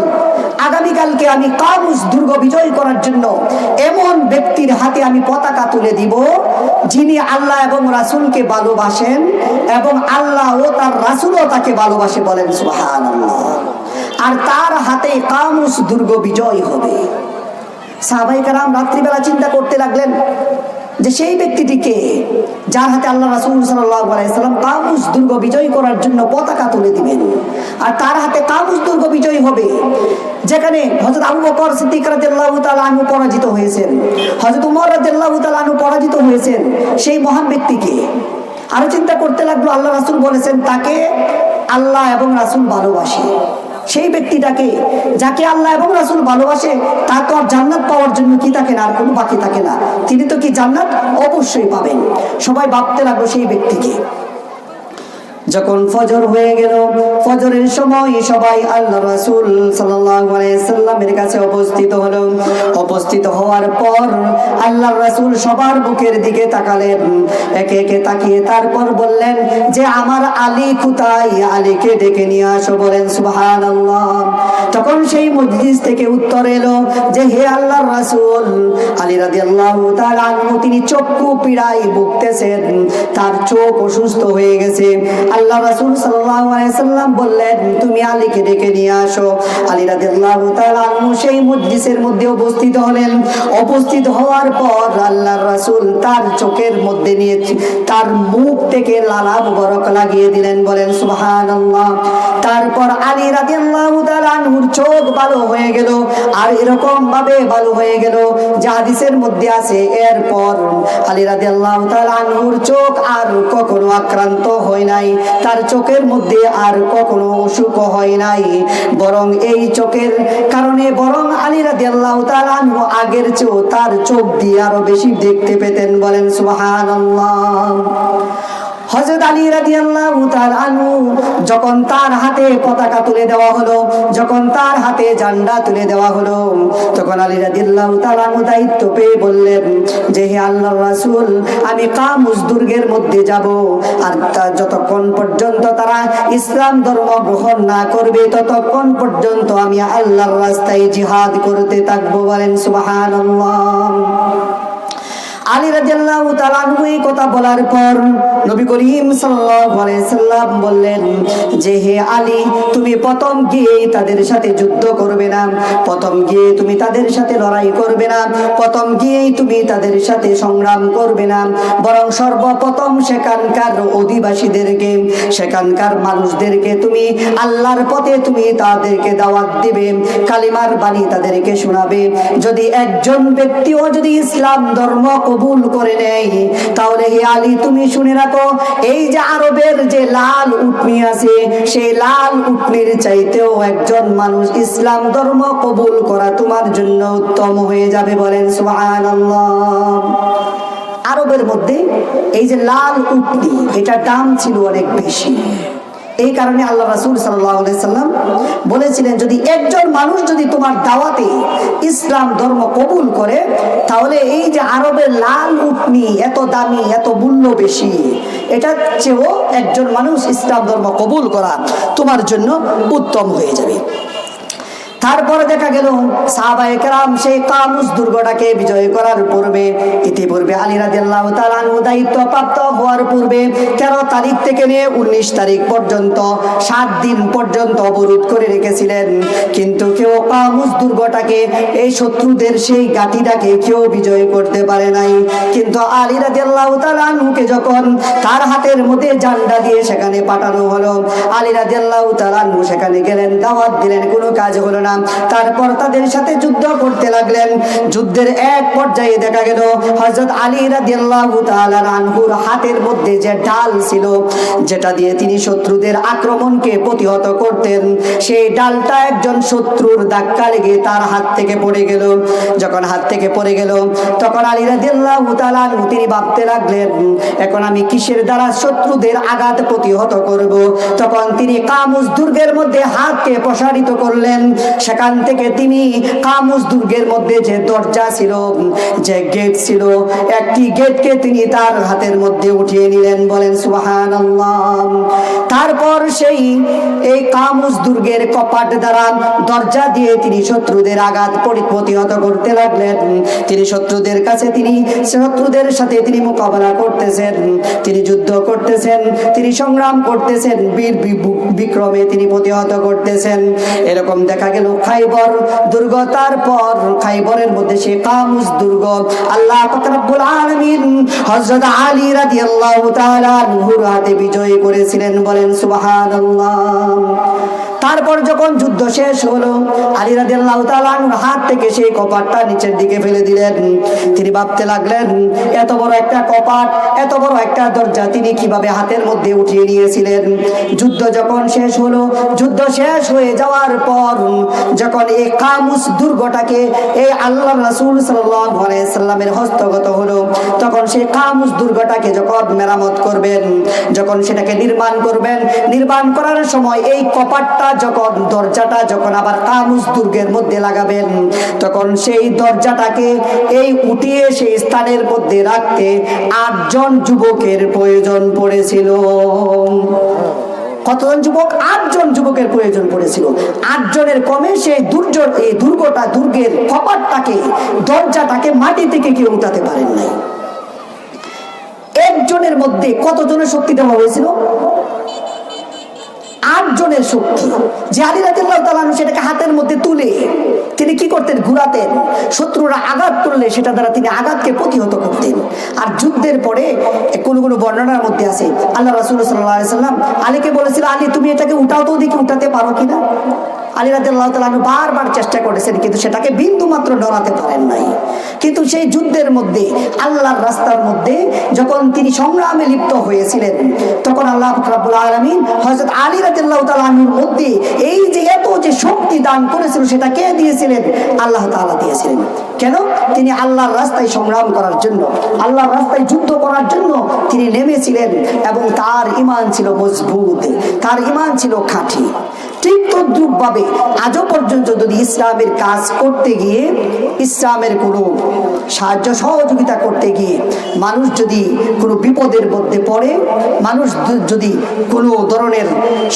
আগামীকালকে আমি কামুস দুর্গ বিজয় করার জন্য এমন ব্যক্তির হাতে আমি পতাকা তুলে দিব যিনি আল্লাহ এবং রাসূলকে ভালোবাসেন এবং আল্লাহ ও তার রাসূলও তাকে ভালোবাসে। বলেন সুবহানাল্লাহ। আর তার হাতে কামুস দুর্গ বিজয় হবে। সাহাবায়ে কেরাম রাত্রিবেলা চিন্তা করতে লাগলেন যে সেই ব্যক্তিটিকে যার হাতে আল্লাহ রাসূল সাল্লাল্লাহু আলাইহি সাল্লাম কামুস দুর্গ বিজয় করার জন্য পতাকা তুলে দিবেন, আর তার হাতে কামুস দুর্গ বিজয় হবে, যেখানে হযরত আবু বকর সিদ্দিক রাদিয়াল্লাহু তাআলা আনহু পরাজিত হয়েছেন, হযরত উমর রাদিয়াল্লাহু তাআলা আনহু পরাজিত হয়েছেন, সেই মহান ব্যক্তিকে। আরো চিন্তা করতে লাগলো, আল্লাহ রাসূল বলেছেন তাকে আল্লাহ এবং রাসূল ভালোবাসে। সেই ব্যক্তিটাকে যাকে আল্লাহ এবং রাসূল ভালোবাসে, তা তো আর জান্নাত পাওয়ার জন্য কি থাকে না, আর কোনো বাকি থাকে না, তিনি তো কি জান্নাত অবশ্যই পাবেন। সবাই ভাবতে লাগলো সেই ব্যক্তিকে। যখন ফজর হয়ে গেল, ফজরের সময় সবাই আল্লাহ রাসূল সাল্লাল্লাহু আলাইহি সাল্লামের কাছে উপস্থিত হলো। উপস্থিত হওয়ার পর আল্লাহ রাসূল সবার মুখের দিকে তাকালেন, একে একে তাকিয়ে তারপর বললেন যে আমার আলী কোথায়, আলীকে ডেকে নিয়ে আসো। বলেন সুবহানাল্লাহ। তখন সেই মজলিস থেকে উত্তর এলো যে হে আল্লাহর রাসূল, আলী রাদিয়াল্লাহু তাআলা আনহু তিনি চক্ষু পীড়ায় ভুগতেছেন, তার চোখ অসুস্থ হয়ে গেছে। আল্লাহ রাসূল সাল্লাল্লাহু আলাইহি সাল্লাম বললেন তুমি আলীকে ডেকে নিয়ে আসো। আলী রাদিয়াল্লাহু তাআলা আনহু সেই মজলিসের মধ্যে উপস্থিত হলেন। উপস্থিত হওয়ার পর আল্লাহর রাসূল তার চোখের মধ্যে নিয়ে তার মুখ থেকে লালা মুবারক লাগিয়ে দিলেন। বলেন সুবহানাল্লাহ। তারপর আলী রাদিয়াল্লাহু তাআলা আনহুর চোখ ভালো হয়ে গেল, আর এরকম ভাবে ভালো হয়ে গেল যে হাদিসের মধ্যে আছে এরপর আলী রাদিয়াল্লাহু তাআলা আনহুর চোখ আর কখনো আক্রান্ত হয় নাই, তার চোখের মধ্যে আর কখনো অসুখ হয় নাই, বরং এই চোখের কারণে বরং আলী রাদিয়াল্লাহু তাআলা আনহু আগের চেয়েও তার চোখ দিয়ে আরো বেশি দেখতে পেতেন। বলেন সুবহানাল্লাহ। হযরত আলী রাদিয়াল্লাহু তাআলা আনহু যখন তার হাতে পতাকা তুলে দেওয়া হলো, যখন তার হাতে ঝান্ডা তুলে দেওয়া হলো, তখন আলী রাদিয়াল্লাহু তাআলা আনহু দায়িত্ব পেয়ে বললেন যে হে আল্লাহর রাসূল, আমি কামুস দুর্গের মধ্যে যাব, আর যতক্ষণ পর্যন্ত তারা ইসলাম ধর্ম গ্রহণ না করবে ততক্ষণ পর্যন্ত আমি আল্লাহর রাস্তায় জিহাদ করতে থাকবো। বলেন সুবহানাল্লাহ। আলী রাদিয়াল্লাহু তাআলা আনহু এই কথা বলার পর নবী করিম সাল্লাল্লাহু আলাইহি সাল্লাম বললেন যে হে আলী, তুমি প্রথম গিয়ে তাদের সাথে যুদ্ধ করবে না, প্রথম গিয়ে তুমি তাদের সাথে লড়াই করবে না, প্রথম গিয়েই তুমি তাদের সাথে সংগ্রাম করবে না, বরং সর্বপ্রথম সেখানকার অধিবাসীদেরকে, সেখানকার মানুষদেরকে তুমি আল্লাহর পথে তুমি তাদেরকে দাওয়াত দিবে, কালিমার বাণী তাদেরকে শোনাবে। যদি একজন ব্যক্তিও যদি ইসলাম ধর্ম কবুল করে নেয়, তাহলে হে আলী তুমি শুনে রাখো, এই যে আরবের যে লাল উটনি আছে, সেই লাল উটনির চাইতেও একজন মানুষ ইসলাম ধর্ম কবুল করা তোমার জন্য উত্তম হয়ে যাবে। বলেন সুবহানাল্লাহ। আরবের মধ্যে এই যে লাল উটনি, এটা দাম ছিল অনেক বেশি। এই কারণে আল্লাহ রাসূল সাল্লাল্লাহু আলাইহি সাল্লাম বলেছিলেন যদি একজন মানুষ যদি তোমার দাওয়াতে ইসলাম ধর্ম কবুল করে, তাহলে এই যে আরবের লাল উটনি এত দামি, এত মূল্য বেশি, এটা চেয়েও একজন মানুষ ইসলাম ধর্ম কবুল করা তোমার জন্য উত্তম হয়ে যাবে। তারপরে দেখা গেল সাহাবায়ে কেরাম সেই কামুস দুর্গটাকে বিজয় করার পূর্বে, ইতিপূর্বে আলী রাদিয়াল্লাহু তাআলা আনহু দায়িত্বপ্রাপ্ত হওয়ার পূর্বে 13 তারিখ থেকে নিয়ে 19 তারিখ পর্যন্ত 7 দিন পর্যন্ত অবরোধ করে রেখেছিলেন, কিন্তু কেউ কামুস দুর্গটাকে, এই শত্রুদের সেই ঘাঁটিটাকে কেউ বিজয় করতে পারে নাই। কিন্তু আলী রাদিয়াল্লাহু তাআলা আনহুকে যখন তার হাতের মধ্যে ঝান্ডা দিয়ে সেখানে পাঠানো হলো, আলী রাদিয়াল্লাহু তাআলা আনহু সেখানে গেলেন, দাওয়াত দিলেন, কোনো কাজ হলো না। তারপর তাদের সাথে যুদ্ধ করতে লাগলেন। যুদ্ধের এক পর্যায়ে দেখা গেল হযরত আলী রাদিয়াল্লাহু তাআলা আনহুর হাতের মধ্যে যে ঢাল ছিল, যেটা দিয়ে তিনি শত্রুদের আক্রমণকে প্রতিহত করতেন, সেই ঢালটা একজন শত্রুর ধাক্কা লেগে তার হাত থেকে পড়ে গেল। যখন হাত থেকে পড়ে গেল, তখন আলী রাদিয়াল্লাহু তাআলা আনহু তিনি ভাবতে লাগলেন এখন আমি কিসের দ্বারা শত্রুদের আঘাত প্রতিহত করব। তখন তিনি কামুস দুর্গের মধ্যে হাতকে প্রসারিত করলেন, সেখান থেকে তিনি কামুস দুর্গের মধ্যে যে দরজা ছিল, যে গেট ছিল, একটি গেটকে তিনি তার হাতের মধ্যে উঠিয়ে নিলেন, বলেন সুবহানাল্লাহ। তারপর সেই এই কামুস দুর্গের কপাট দ্বারা দরজা দিয়ে তিনি শত্রুদের আঘাত প্রতিহত করতে লাগলেন। তিনি শত্রুদের কাছে শত্রুদের সাথে তিনি মোকাবেলা করতেছেন, তিনি যুদ্ধ করতেছেন, তিনি সংগ্রাম করতেছেন, বীর বিক্রমে তিনি প্রতিহত করতেছেন। এরকম দেখা গেল খাইবর দুর্গ, তারপর খাইবরের মধ্যে সে কামুস দুর্গ আল্লাহ পাক রব্বুল আলামিন হযরত আলী রাদিয়াল্লাহু তাআলা আনহুর হাতে বিজয় করেছিলেন, বলেন সুবহানাল্লাহ। তারপর যখন যুদ্ধ শেষ হলো, আলী রাদিয়াল্লাহু তাআলা আনহুর হাত থেকে সেই কপাটটা নিচের দিকে ফেলে দিলেন। তিনি ভাবতে লাগলেন, এত বড় একটা কপাট, এত বড় একটা দরজা তিনি কিভাবে হাতের মধ্যে উঠিয়ে নিয়েছিলেন। যুদ্ধ যখন শেষ হলো, যুদ্ধ শেষ হয়ে যাওয়ার পর যখন এই কামুস দুর্গটাকে এই আল্লাহর রাসূল সাল্লাল্লাহু আলাইহি সাল্লামের হস্তগত হলো, তখন সেই কামুস দুর্গটাকে যখন মেরামত করবেন, যখন সেটাকে নির্মাণ করবেন, নির্মাণ করার সময় এই কপাটটা যখন দরজাটা যখন আবার কামুস দুর্গের মধ্যে লাগাবেন, তখন সেই দরজাটাকে এই উঠিয়ে সেই স্থানের মধ্যে রাখতে 8 জন যুবকের প্রয়োজন পড়েছিল। কতজন যুবক? 8 জন যুবকের প্রয়োজন পড়েছিল। 8 জনের কমে সেই দুর্গের কপাটটাকে, দরজাটাকে মাটি থেকে কেউ উঠাতে পারেন নাই। একজনের মধ্যে কতজনের শক্তি দেওয়া হয়েছিল? 8 জনের শক্তি। যে আলী রাদিয়াল্লাহু তাআলা সেটাকে হাতের মধ্যে তুলে তিনি কি করতেন? ঘুরাতেন। শত্রুরা আঘাত করলে সেটা দ্বারা তিনি আঘাতকে প্রতিহত করতেন। আর যুদ্ধের পরে কোন কোন বর্ণনার মধ্যে আছে আল্লাহ রাসূল সাল্লাল্লাহু আলাইহি সাল্লাম আলীকে বলেছিল, আলী তুমি এটাকে উঠাও তো, দেখি উঠাতে পারো কিনা। আলী রাদিয়াল্লাহু তাআলা বারবার চেষ্টা করেছেন, কিন্তু সেটাকে বিন্দু মাত্র নড়াতে পারেন নাই। কিন্তু সেই যুদ্ধের মধ্যে আল্লাহর রাস্তার মধ্যে যখন তিনি সংগ্রামে লিপ্ত হয়েছিলেন, তখন আল্লাহ রাব্বুল আলামিন হযরত আলী রাদিয়াল্লাহু তাআলার মধ্যে এই যে এত যে শক্তি দান করেছিল, সেটা কে দিয়েছিলেন? আল্লাহ তাআলা দিয়েছিলেন। কেন? তিনি আল্লাহর রাস্তায় সংগ্রাম করার জন্য, আল্লাহর রাস্তায় যুদ্ধ করার জন্য তিনি নেমেছিলেন, এবং তার ঈমান ছিল মজবুত, তার ঈমান ছিল খাঁটি। ঠিক তদ্রূপভাবে আজও পর্যন্ত যদি ইসলামের কাজ করতে গিয়ে, ইসলামের কোনো সাহায্য সহযোগিতা করতে গিয়ে মানুষ যদি কোনো বিপদের মধ্যে পড়ে, মানুষ যদি কোনো ধরনের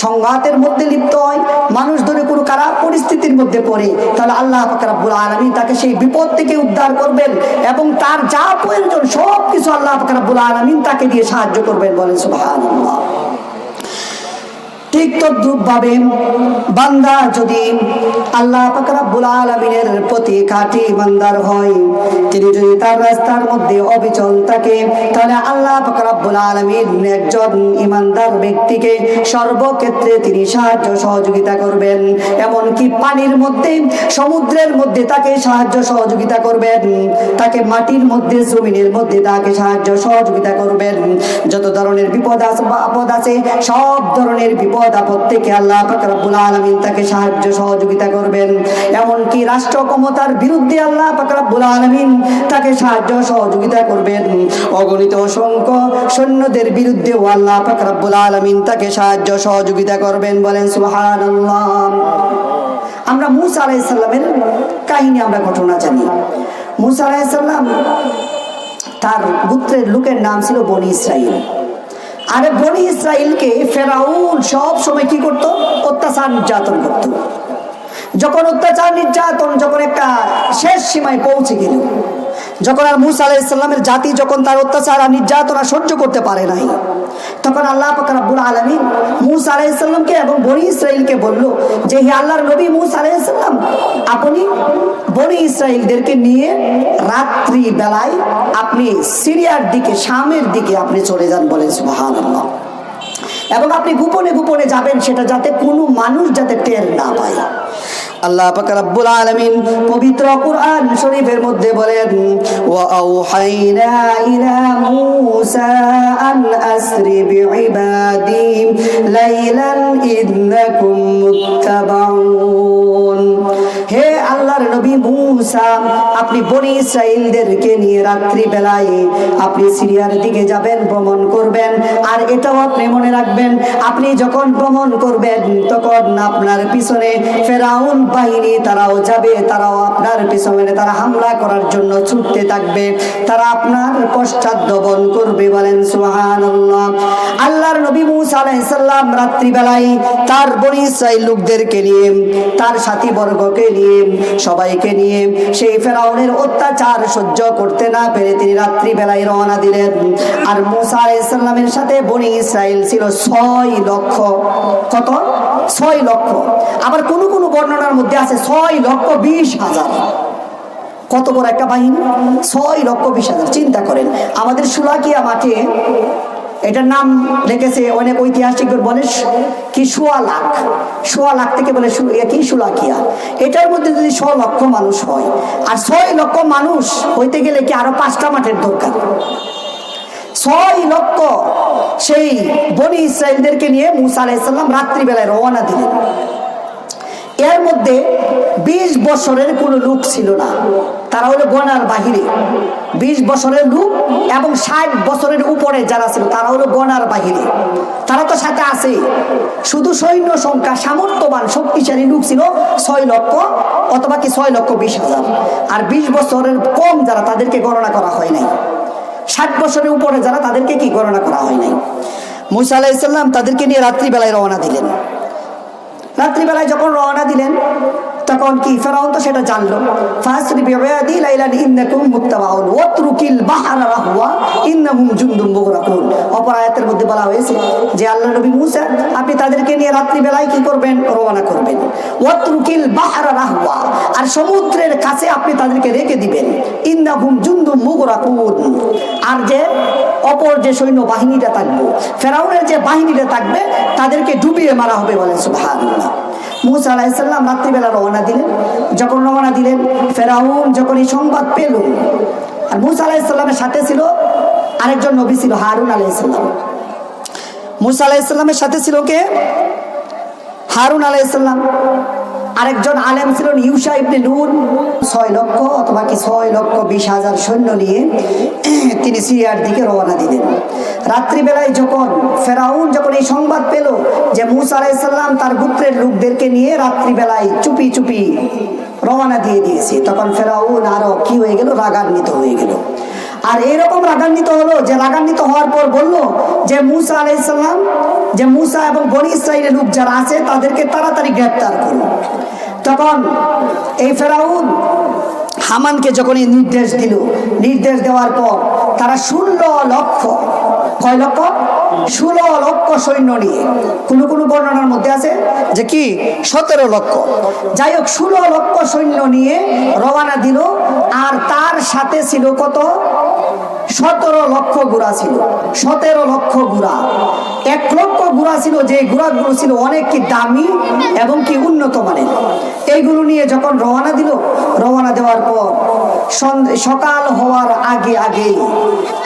সংঘাতের মধ্যে লিপ্ত হয়, মানুষ ধরে কোনো খারাপ পরিস্থিতির মধ্যে পড়ে, তাহলে আল্লাহ পাক রব্বুল আলামিন তাকে সেই বিপদ থেকে উদ্ধার করবেন, এবং তার যা প্রয়োজন সব কিছু আল্লাহ পাক রব্বুল আলামিন তাকে দিয়ে সাহায্য করবেন, বলেন সুবহানাল্লাহ। ঠিক তদ্রূপভাবে বান্দা যদি আল্লাহ পাক রব্বুল আলামিনের প্রতি খাঁটি ইমানদার হয়, তিনি যদি তার রাস্তার মধ্যে অবিচল থাকে, তাহলে আল্লাহ পাক রব্বুল আলামিন একজন ইমানদার ব্যক্তিকে সর্বক্ষেত্রে তিনি সাহায্য সহযোগিতা করবেন। এমনকি পানির মধ্যে, সমুদ্রের মধ্যে তাকে সাহায্য সহযোগিতা করবেন, তাকে মাটির মধ্যে, জমিনের মধ্যে তাকে সাহায্য সহযোগিতা করবেন। যত ধরনের বিপদ আপদ আছে, সব ধরনের বিপদ আপদ থেকে আল্লাহ পাক রব্বুল আলামিন তাকে সাহায্য সহযোগিতা করবেন। এমনকি রাষ্ট্র ক্ষমতার বিরুদ্ধে আল্লাহ পাক রব্বুল আলামিন তাকে সাহায্য সহযোগিতা করবেন। অগণিত অসংখ্য সৈন্যদের বিরুদ্ধেও আল্লাহ পাক রব্বুল আলামিন তাকে সাহায্য সহযোগিতা করবেন, বলেন সুবহানাল্লাহ। আমরা মূসা আলাইহিস সালামের কাহিনী, আমরা ঘটনা জানি। মূসা আলাইহিস সালাম, তার গোত্রের লোকের নাম ছিল বনি ইসরাইল। আরে বনি ইসরাইলকে ফেরাউন সব সময় কি করত? অত্যাচার নির্যাতন করত। যখন অত্যাচার নির্যাতন যখন একটা শেষ সীমায় পৌঁছে গেল, যখন আর মূসা আলাইহিস সালামের জাতি যখন তার অত্যাচার আর নির্যাতন সহ্য করতে পারে নাই, তখন আল্লাহ পাক রব্বুল আলামিন মূসা আলাইহিস সালামকে এবং বনি ইসরাইলকে বলল যে, হে আল্লাহর নবী মূসা আলাইহিস সালাম, আপনি বনি ইসরাইলদেরকে নিয়ে রাত্রি বেলায় আপনি সিরিয়ার দিকে, শামের দিকে আপনি চলে যান, বলেন সুবহানাল্লাহ। এবং আপনি গোপনে গোপনে যাবেন, সেটা যাতে কোনো মানুষ যাতে টের না পায়। আল্লাহ পাক রব্বুল আলামিন পবিত্র কুরআন শরীফের মধ্যে বলেন, ওয়া আওহাইনা ইলা মূসা আন আসরি বিইবাদি লাইলান ইন্নাকুম মুত্তাবাউন। হে আল্লাহর নবী মুসা, আপনি বনি ইসরাইলদেরকে নিয়ে রাত্রি বেলায় আপনি সিরিয়ার দিকে যাবেন, ভ্রমণ করবেন। আর এটাও আপনি মনে রাখবেন, আপনি যখন ভ্রমণ করবেন তখন আপনার পিছনে ফেরাউন বাহিনী তারাও যাবে, তারাও আপনার পিছনে তারা হামলা করার জন্য ছুটতে থাকবে, তারা আপনার পশ্চাৎ দমন করবে। বলেন সুবহানাল্লাহ। আল্লাহর নবী মুসা আলাইহিস সালাম রাত্রি বেলায় তার বনি ইসরাইল লোকদেরকে নিয়ে, তার সাথী বর্গকে নিয়ে, সবাইকে নিয়ে সেই ফেরাউনের অত্যাচার সহ্য করতে না পেরে তিনি রাত্রি বেলায় রওনা দিলেন। আর মুসা আলাইহিস সালামের সাথে বনি ইসরাইল ছিল 6 লক্ষ। কত? 6 লক্ষ। আবার কোন কোন বর্ণনার মধ্যে আছে 6,20,000। কত বড় একটা বাহিনী! 6,20,000। চিন্তা করেন, আমাদের সুলাকিয়া মাঠে এটার নাম রেখেছে অনেক ঐতিহাসিকদের, বলে কি 1.25 লাখ। 1.25 লাখ থেকে বলে কি সুলাকিয়া। এটার মধ্যে যদি 100 লক্ষ মানুষ হয়, আর 6 লক্ষ মানুষ হইতে গেলে কি আরো 5টা মাঠের দরকার। 6 লক্ষ সেই বনি ইসরাইলদেরকে নিয়ে মুসা আলাইহিস সালাম রাত্রি বেলায় রওনা দিলেন। এর মধ্যে 20 বছরের কোনো লোক ছিল না, তারা হলো গণার বাহিরে। 20 বছরের লোক এবং 60 বছরের উপরে যারা ছিল তারা হলো গণার বাহিরে, তারা তো সাথে আছে। শুধু সৈন্য সংখ্যা সামর্থ্যবান শক্তিশালী লোক ছিল 6 লক্ষ অথবা কি 6,20,000। আর 20 বছরের কম যারা তাদেরকে গণনা করা হয় নাই, 60 বছরের উপরে যারা তাদেরকে কি গণনা করা হয় নাই। মুসা আলাইহিস সালাম তাদেরকে নিয়ে রাত্রি বেলায় রওনা দিলেন। রাত্রিবেলায় যখন রওনা দিলেন তখন কি ফেরাউন তো সেটা জানলো। ফাসরি বিইবাদি লাইলান ইন্নাকুম মুত্তাবাউন ওয়াতরুকিল বাহরা রাহওয়া ইন্নাহুম জুনদুম মুগরাকুন। অপর আয়াতের মধ্যে বলা হয়েছে যে আল্লাহ নবী মুসা আপনি তাদেরকে নিয়ে রাত্রিবেলায় কি করবেন? রওনা করবেন। ওয়াতরুকিল বাহরা রাহওয়া, আর সমুদ্রের কাছে আপনি তাদেরকে রেখে দিবেন। ইন্নাহুম জুনদুম মুগরাকুন, আর যে অপর যে সৈন্য বাহিনীটা থাকবে, ফেরাউনের যে বাহিনীটা থাকবে, তাদেরকে ডুবিয়ে মারা হবে। বলেন সুবহানাল্লাহ। মুসা আলাইহিস সালাম রাত্রিবেলা রওনা দিলেন। যখন রওনা দিলেন, ফেরাউন যখন এই সংবাদ পেল, আর মুসা আলাইহিস সালামের সাথে ছিল আরেকজন নবী, ছিল হারুন আলাইহিস সালাম। মুসা আলাইহিস সালামের সাথে ছিল কে? হারুন আলাইহিস সালাম। আরেকজন আলেম ছিলেন ইউশা ইবনে নূন। 6 লক্ষ অথবা কি 6,20,000 সৈন্য নিয়ে তিনি সিরিয়ার দিকে রওনা দিলেন। রাত্রিবেলায় যখন ফেরাউন যখন এই সংবাদ পেল যে মুসা আলাইহিস সালাম তার গোত্রের লোকদেরকে নিয়ে রাত্রিবেলায় চুপি চুপি রওনা দিয়ে দিয়েছে, তখন ফেরাউন আরো কি হয়ে গেল? রাগান্বিত হয়ে গেল। আর এইরকম রাগান্বিত হলো যে রাগান্বিত হওয়ার পর বলল যে মুসা আলাইহিস সালাম, যে মুসা এবং বনি ইসরাইলের লোক যারা আছে তাদেরকে তাড়াতাড়ি গ্রেফতার করুন। তখন এই ফেরাউন হামানকে যখন এই নির্দেশ দিল, নির্দেশ দেওয়ার পর তারা 16 লক্ষ, কয় লক্ষ? 16 লক্ষ সৈন্য নিয়ে, কোন কোন বর্ণনার মধ্যে আছে যে কি 17 লক্ষ, যাই হোক 16 লক্ষ সৈন্য নিয়ে রওনা দিল। আর তার সাথে ছিল কত? 17 লক্ষ ঘোড়া ছিল। 17 লক্ষ ঘোড়া। 1 লক্ষ ঘোড়া ছিল, যে ঘোড়াগুলো ছিল অনেক কি দামি এবং কি উন্নত মানের। এইগুলো নিয়ে যখন রওনা দিল, রওনা দেওয়ার পর সকাল হওয়ার আগে আগে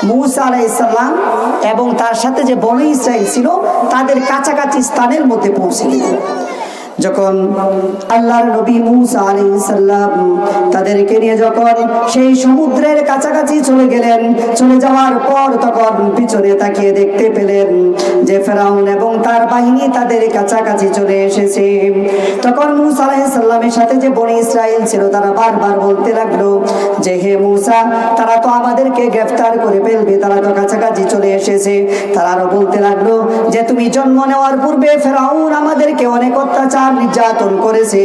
মুসা আলাইহিস সালাম এবং তার সাথে যে বনি ইসরাইল ছিল তাদের কাছাকাছি স্থানের মধ্যে পৌঁছে গেল। যখন আল্লাহর নবী মুসা আলাইহিস সালাম তাদেরকে নিয়ে যখন সেই সমুদ্রের কাছাকাছি চলে গেলেন, চলে যাওয়ার পর তখন পিছনে তাকিয়ে দেখতে পেলেন যে ফেরাউন এবং তার বাহিনী তাদের কাছাকাছি চলে এসেছে। তখন মুসা আলাইহিস সালামের সাথে যে বনি ইসরাইল ছিল তারা বারবার বলতে লাগলো যে হে মুসা, তারা তো আমাদেরকে গ্রেফতার করে ফেলবে, তারা তো কাছাকাছি চলে এসেছে। তারা আরো বলতে লাগলো যে তুমি জন্ম নেওয়ার পূর্বে ফেরাউন আমাদেরকে অনেক অত্যাচার নির্যাতন করেছে,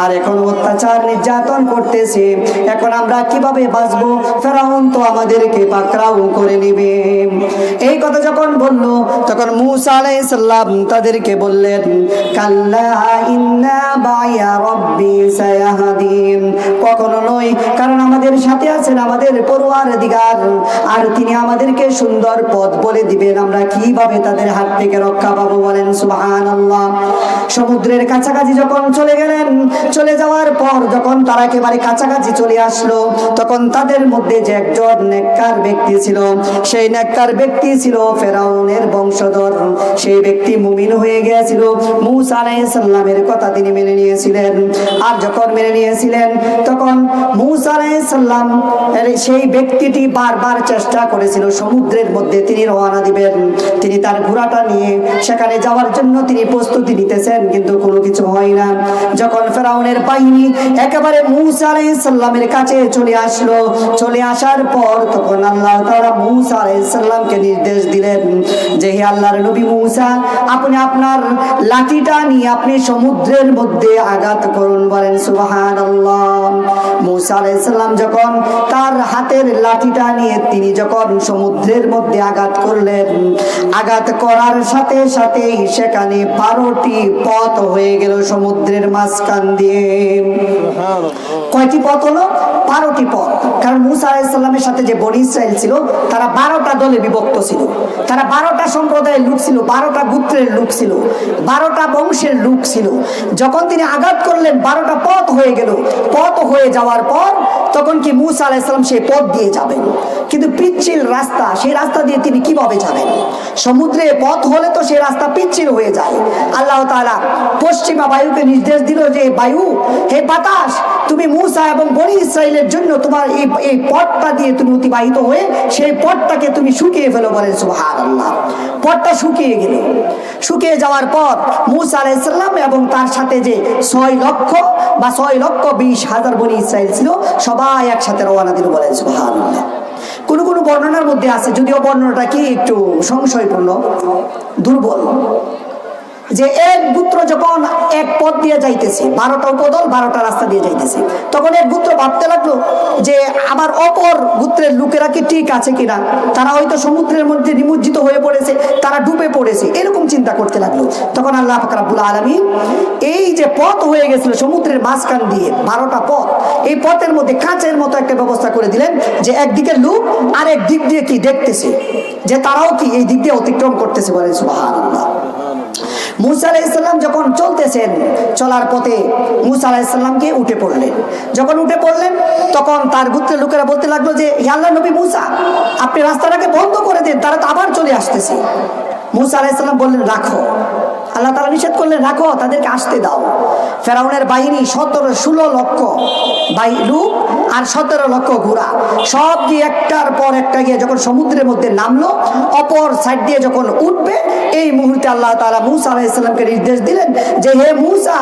আর এখন অত্যাচার নির্যাতন করতেছে, এখন আমরা কিভাবে বাঁচবো? ফেরাউন তো আমাদেরকে পাকড়াও করে নেবে। এই কথা যখন বলল তখন মুসা আলাইহিস সালাম তাদেরকে বললেন কাল্লা ইন্না বায়া রাব্বি সায়াহদিন, কখনো নয়, কারণ আমাদের সাথে আছেন আমাদের পরওয়ারদিগার, আর তিনি আমাদেরকে সুন্দর পথ বলে দিবেন, আমরা কিভাবে তাদের হাত থেকে রক্ষা পাবো। বলেন সুবহানাল্লাহ। সমুদ্রের কাছাকাছি যখন চলে গেলেন, চলে যাওয়ার পর যখন তারা একেবারে কাছাকাছি চলে আসলো, তখন তাদের মধ্যে যে একজন নেককার ব্যক্তি ছিল, সেই নেককার ব্যক্তি ছিল ফেরাউনের বংশধর। সেই ব্যক্তি মুমিন হয়ে গিয়েছিল। মূসা আলাইহিস সালামের কথা তিনি মেনে নিয়েছিলেন। আর যখন মেনে নিয়েছিলেন, তখন মূসা আলাইহিস সালাম সেই ব্যক্তিটি বারবার চেষ্টা করেছিল সমুদ্রের মধ্যে তিনি রওনা দিবেন। তিনি তার ঘোড়াটা নিয়ে সেখানে যাওয়ার জন্য তিনি প্রস্তুতি নিতেছেন, কিন্তু কোনো কিছু হয় না। যখন ফেরাউনের বাহিনী একেবারে মূসা আলাইহিস সালামের কাছে চলে আসলো, চলে আসার পর তখন আল্লাহ তাআলা মূসা আলাইহিস সালামকে নির্দেশ দিলেন যে, হে আল্লাহর নবী মূসা, আপনি আপনার লাঠিটা নিয়ে আপনি সমুদ্রের মধ্যে আঘাত করুন। বলেন সুবহানাল্লাহ। মূসা আলাইহিস সালাম যখন তার হাতের লাঠিটা নিয়ে তিনি যখন সমুদ্রের মধ্যে আঘাত করলেন, আঘাত করার সাথে সাথেই সেখানে 12টি পথ হয়ে গেল সমুদ্রের মাঝখান দিয়ে। কয়টি পথ হলো? 12টি পথ। কারণ মূসা আলাইহিস সালামের সাথে যে বনী ইসরাইল ছিল, তারা 12টা দলে বিভক্ত ছিল। তারা 12টা সম্প্রদায়ের লোক ছিল, 12টা গোত্রের লোক ছিল, 12টা বংশের লোক ছিল। যখন তিনি আঘাত করলেন, 12টা পথ হয়ে গেল। পথ হয়ে যাওয়ার পর তখন কি মূসা আলাইহিস সালাম সেই পথ দিয়ে যাবেন, কিন্তু পিচ্ছিল রাস্তা, সেই রাস্তা দিয়ে তিনি কিভাবে যাবেন? সমুদ্রে পথ হলে তো সেই রাস্তা পিচ্ছিল হয়ে যায়। আল্লাহ তাআলা পশ্চিমা বায়ুকে নির্দেশ দিল যে, বায়ু, হে বাতাস, তুমি মূসা এবং বনী ইসরাইলের জন্য তোমার এই পথটা দিয়ে তুমি অতিবাহিত হয়ে সেই পথটাকে তুমি শুকিয়ে ফেলো। বলেন সুবহানাল্লাহ। পথটা শুকিয়ে গেল। শুকিয়ে যাওয়ার পর মূসা আলাইহিস সালাম এবং তার সাথে যে 6 লক্ষ বা 6,20,000 বনী ইসরাইল ছিল, সবাই একসাথে রওনা দিল। বলেন সুবহানাল্লাহ। কোনো কোনো বর্ণনার মধ্যে আছে, যদিও বর্ণনাটা কি একটু সংশয়পূর্ণ, দুর্বল, যে এক গোত্র যখন এক পথ দিয়ে যাইতেছে, 12টা উপদল 12টা রাস্তা দিয়ে যাইতেছে, তখন এক গোত্র ভাবতে লাগলো যে আমার অপর গোত্রের লোকেরা কি ঠিক আছে কিনা, তারা হয়তো সমুদ্রের মধ্যে নিমজ্জিত হয়ে পড়েছে, তারা ডুবে পড়েছে, এরকম চিন্তা করতে লাগলো। তখন আল্লাহ পাক রব্বুল আলামিন এই যে পথ হয়ে গেছিল সমুদ্রের মাঝখান দিয়ে 12টা পথ, এই পথের মধ্যে কাঁচের মতো একটা ব্যবস্থা করে দিলেন, যে একদিকের লোক আর এক দিক দিয়ে কি দেখতেছে, যে তারাও কি এই দিক দিয়ে অতিক্রম করতেছে। বলেন সুবহানাল্লাহ। মূসা আলাইহিস সালাম যখন চলতেছেন, চলার পথে মূসা আলাইহিস সালামকে উঠে পড়লেন। যখন উঠে পড়লেন, তখন তার গোত্রের লোকেরা বলতে লাগলো যে, হে আল্লাহর নবী মূসা, আপনি রাস্তাটাকে বন্ধ করে দেন, তারা তো আবার চলে আসতেছে। মূসা আলাইহিস সালাম বললেন, রাখো। আল্লাহ তাআলা নিষেধ করলেন, রাখো, তাদেরকে আসতে দাও। ফেরাউনের বাহিনী 16 লক্ষ লোক আর 17 লক্ষ ঘোড়া, সব গিয়ে একটার পর একটা গিয়ে যখন সমুদ্রের মধ্যে নামলো, অপর সাইড দিয়ে যখন উঠবে, এই মুহূর্তে আল্লাহ তাআলা মূসা আলাইহিস সালামকে নির্দেশ দিলেন যে, হে মূসা,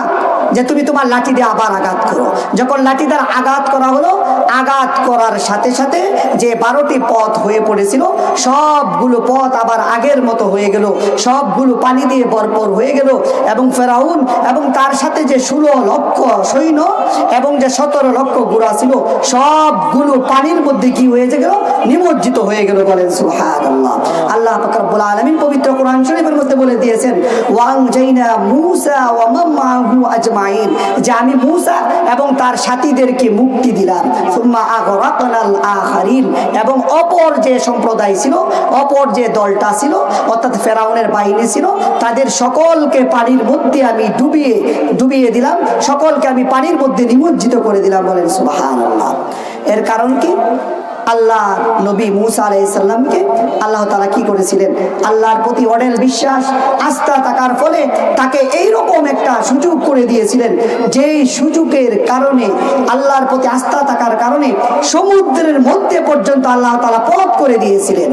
যে তুমি তোমার লাঠি দিয়ে আবার আঘাত করো। যখন লাঠি দ্বারা আঘাত করা হলো, আঘাত করার সাথে সাথে যে 12টি পথ হয়ে পড়েছিল, সবগুলো পথ আবার আগের মতো হয়ে গেল, সবগুলো পানি দিয়ে ভরপুর হয়ে গেল। এবং ফেরাউন এবং তার সাথে যে 16 লক্ষ সৈন্য এবং যে 17 লক্ষ ঘোড়া ছিল, সবগুলো পানির মধ্যে কি হয়ে গেল? নিমজ্জিত হয়ে গেল। বলেন সুবহানাল্লাহ। আল্লাহ পাক রব্বুল আলামিন পবিত্র কোরআন শরীফের মধ্যে বলে দিয়েছেন, ওয়ানজাইনা মূসা ওয়া মান মাহু আজমাইন, যে আমি মূসা এবং তার সাথীদেরকে মুক্তি দিলাম। সুম্মা আগরাকনাল আখারিন, এবং অপর যে সম্প্রদায় ছিল, অপর যে দলটা ছিল, অর্থাৎ ফেরাউনের বাহিনী ছিল, তাদের সকলকে পানির মধ্যে আমি ডুবিয়ে দিলাম, সকলকে আমি পানির মধ্যে নিমজ্জিত করে দিলাম। বলেন সুবহানাল্লাহ। এর কারণ কি? আল্লাহ নবী মূসা আলাইহিস সালামকে আল্লাহ তাআলা কি করেছিলেন? আল্লাহর প্রতি অঢেল বিশ্বাস, আস্থা থাকার ফলে তাকে এইরকম একটা সুযোগ করে দিয়েছিলেন, যেই সুযোগের কারণে, আল্লাহর প্রতি আস্থা থাকার কারণে সমুদ্রের মধ্যে পর্যন্ত আল্লাহ তাআলা পথ করে দিয়েছিলেন।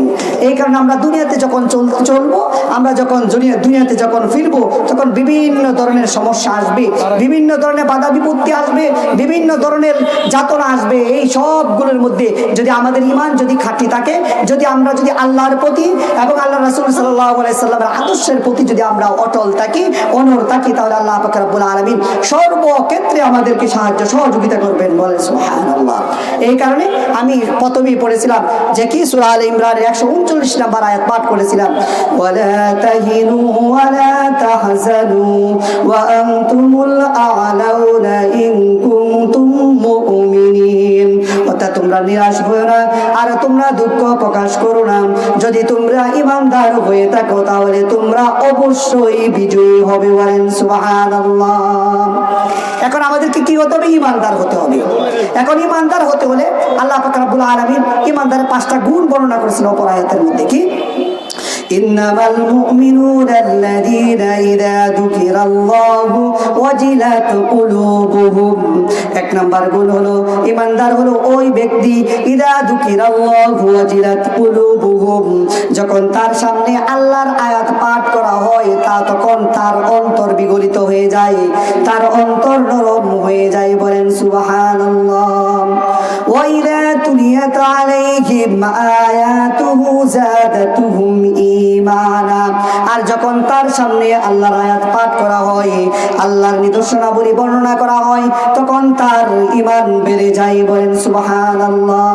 এই কারণে আমরা দুনিয়াতে যখন চলবো, আমরা যখন দুনিয়াতে যখন ফিরবো, তখন বিভিন্ন ধরনের সমস্যা আসবে, বিভিন্ন ধরনের বাধা বিপত্তি আসবে, বিভিন্ন ধরনের যাতনা আসবে। এই সবগুলোর মধ্যে যদি আমাদের ঈমান যদি খাঁটি থাকে, যদি আমরা যদি আল্লাহর প্রতি এবং আল্লাহ রাসূল সাল্লাল্লাহু আলাইহি সাল্লামের আদর্শের প্রতি যদি আমরা অটল থাকি, অনড় থাকি, তাহলে আল্লাহ পাক রব্বুল আলামিন সর্বক্ষেত্রে আমাদেরকে সাহায্য সহযোগিতা করবেন। বলেন সুবহানাল্লাহ। এই কারণে আমি প্রথমেই পড়েছিলাম যে কি সূরা আলে ইমরানের 139 নম্বর আয়াত পাঠ করেছিলাম, ওয়ালা তাহিনু ওয়ালা তাহজানু ওয়া আনতুমুল আ'লাউনা ইন কুনতুম মুমিনিন। অর্থাৎ তোমরা নিরাশ হও না, আর তোমরা দুঃখ প্রকাশ করো না। যদি তোমরা ঈমানদার হয়ে থাকো তাহলে তোমরা অবশ্যই বিজয়ী হবে। বলেন সুবহানাল্লাহ। এখন আমাদেরকে কি হতে হবে? ঈমানদার হতে হবে। এখন ঈমানদার হতে হলে আল্লাহ পাক রব্বুল আলামিন ঈমানদারের 5টা গুণ বর্ণনা করেছেন অপর আয়াতের মধ্যে। কি? إنما المؤمنون الذين إذا ذكر الله وجلت قلوبهم। এক নাম্বার গুণ হলো ঈমানদার হলো ওই ব্যক্তি ইদা যুকিরাল্লাহু ওয়াজিলাত কুলুবুহুম, যখন তার সামনে আল্লাহর আয়াত পাঠ করা হয় তখন তার অন্তর বিগলিত হয়ে যায়, তার অন্তর নরম হয়ে যায়। বলেন সুবহানাল্লাহ। ওয়া ইযা তুলিয়াত আলাইহিম আয়াতুহু যাদাতুহুম ঈমানা, আর যখন তার সামনে আল্লাহর আয়াত পাঠ করা হয়, আল্লাহর নিদর্শনাবলী বর্ণনা করা হয়, তখন তার ঈমান বেড়ে যায়। বলেন সুবহানাল্লাহ।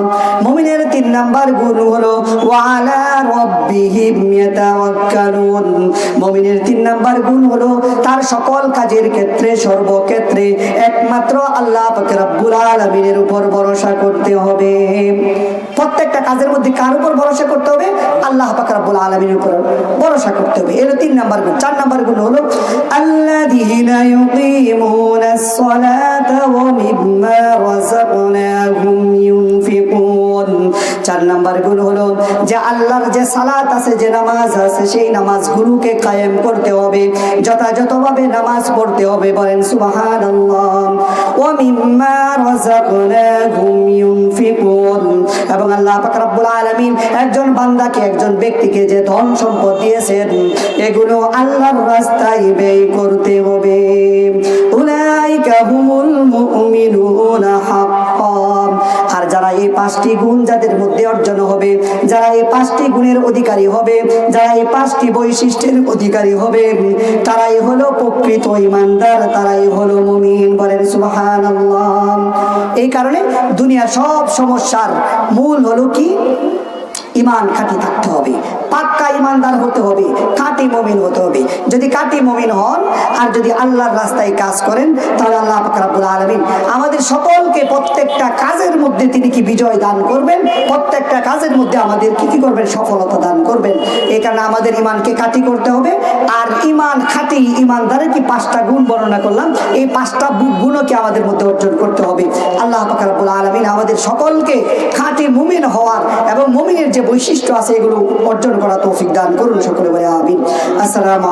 মুমিনের 3 নাম্বার গুণ হলো ওয়া আলা রাব্বিহিম ইয়াতাওয়াক্কালুন। মুমিনের 3 নাম্বার গুণ হলো তার সকল কাজের ক্ষেত্রে সর্বক্ষেত্রে একমাত্র আল্লাহ পাক রব্বুল আলামিনের উপর ভরসা করতে হবে। প্রত্যেকটা কাজের মধ্যে কার উপর ভরসা করতে হবে? আল্লাহ পাক রব্বুল আলামিনের উপর ভরসা করতে হবে। এর 3 নাম্বার গুণ। 4 নাম্বার গুণ হলো আল্লাযীনা ইউকিমুনাস সালাতা ওয়া মিম্মা রাযাকনাহুম ইউনফিকুন। 4 নাম্বার গুণ হলো যে আল্লাহর যে সালাত আছে, যে নামাজ আছে, সেই নামাজগুলোকে কায়েম করতে হবে, যথাযথভাবে নামাজ পড়তে হবে। বলেন সুবহানাল্লাহ। ওয়া মিম্মা রাযাকনাহুম ইউনফিকুন। এবং আল্লাহ পাক রব্বুল আলামিন একজন বান্দাকে, একজন ব্যক্তিকে যে ধন সম্পদ দিয়েছেন, এগুলো আল্লাহর রাস্তায় ব্যয় করতে হবে। উলাইকা হুমুল মুমিনুনা হাক্কান। আর যারা এই 5টি গুণ যাদের মধ্যে অর্জন হবে, যারা এই 5টি গুণের অধিকারী হবে, যারা এই 5টি বৈশিষ্ট্যের অধিকারী হবে, তারাই হলো প্রকৃত ঈমানদার, তারাই হলো মুমিন। বলেন সুবহানাল্লাহ। এই কারণে দুনিয়া সব সমস্যার মূল হলো কি? ঈমান খাঁটি থাকতে হবে, পাক্কা ঈমানদার হতে হবে, খাঁটি মুমিন হতে হবে। যদি খাঁটি মুমিন হন আর যদি আল্লাহর রাস্তায় কাজ করেন, তাহলে আল্লাহ পাক রব্বুল আলামিন আমাদের সকলকে প্রত্যেকটা কাজের মধ্যে তিনি কি বিজয় দান করবেন, প্রত্যেকটা কাজের মধ্যে আমাদের কি করবেন? সফলতা দান করবেন। এই কারণে আমাদের ঈমানকে খাঁটি করতে হবে। আর ঈমান খাঁটি ঈমানদারের কি 5টা গুণ বর্ণনা করলাম, এই 5টা গুণকে আমাদের মধ্যে অর্জন করতে হবে। আল্লাহ পাক রব্বুল আলামিন আমাদের সকলকে খাঁটি মুমিন হওয়ার এবং মুমিনের যে বৈশিষ্ট্য আছে এগুলো অর্জন করা তৌফিক দান করুন। সকলে বলে আমিন। আসসালামু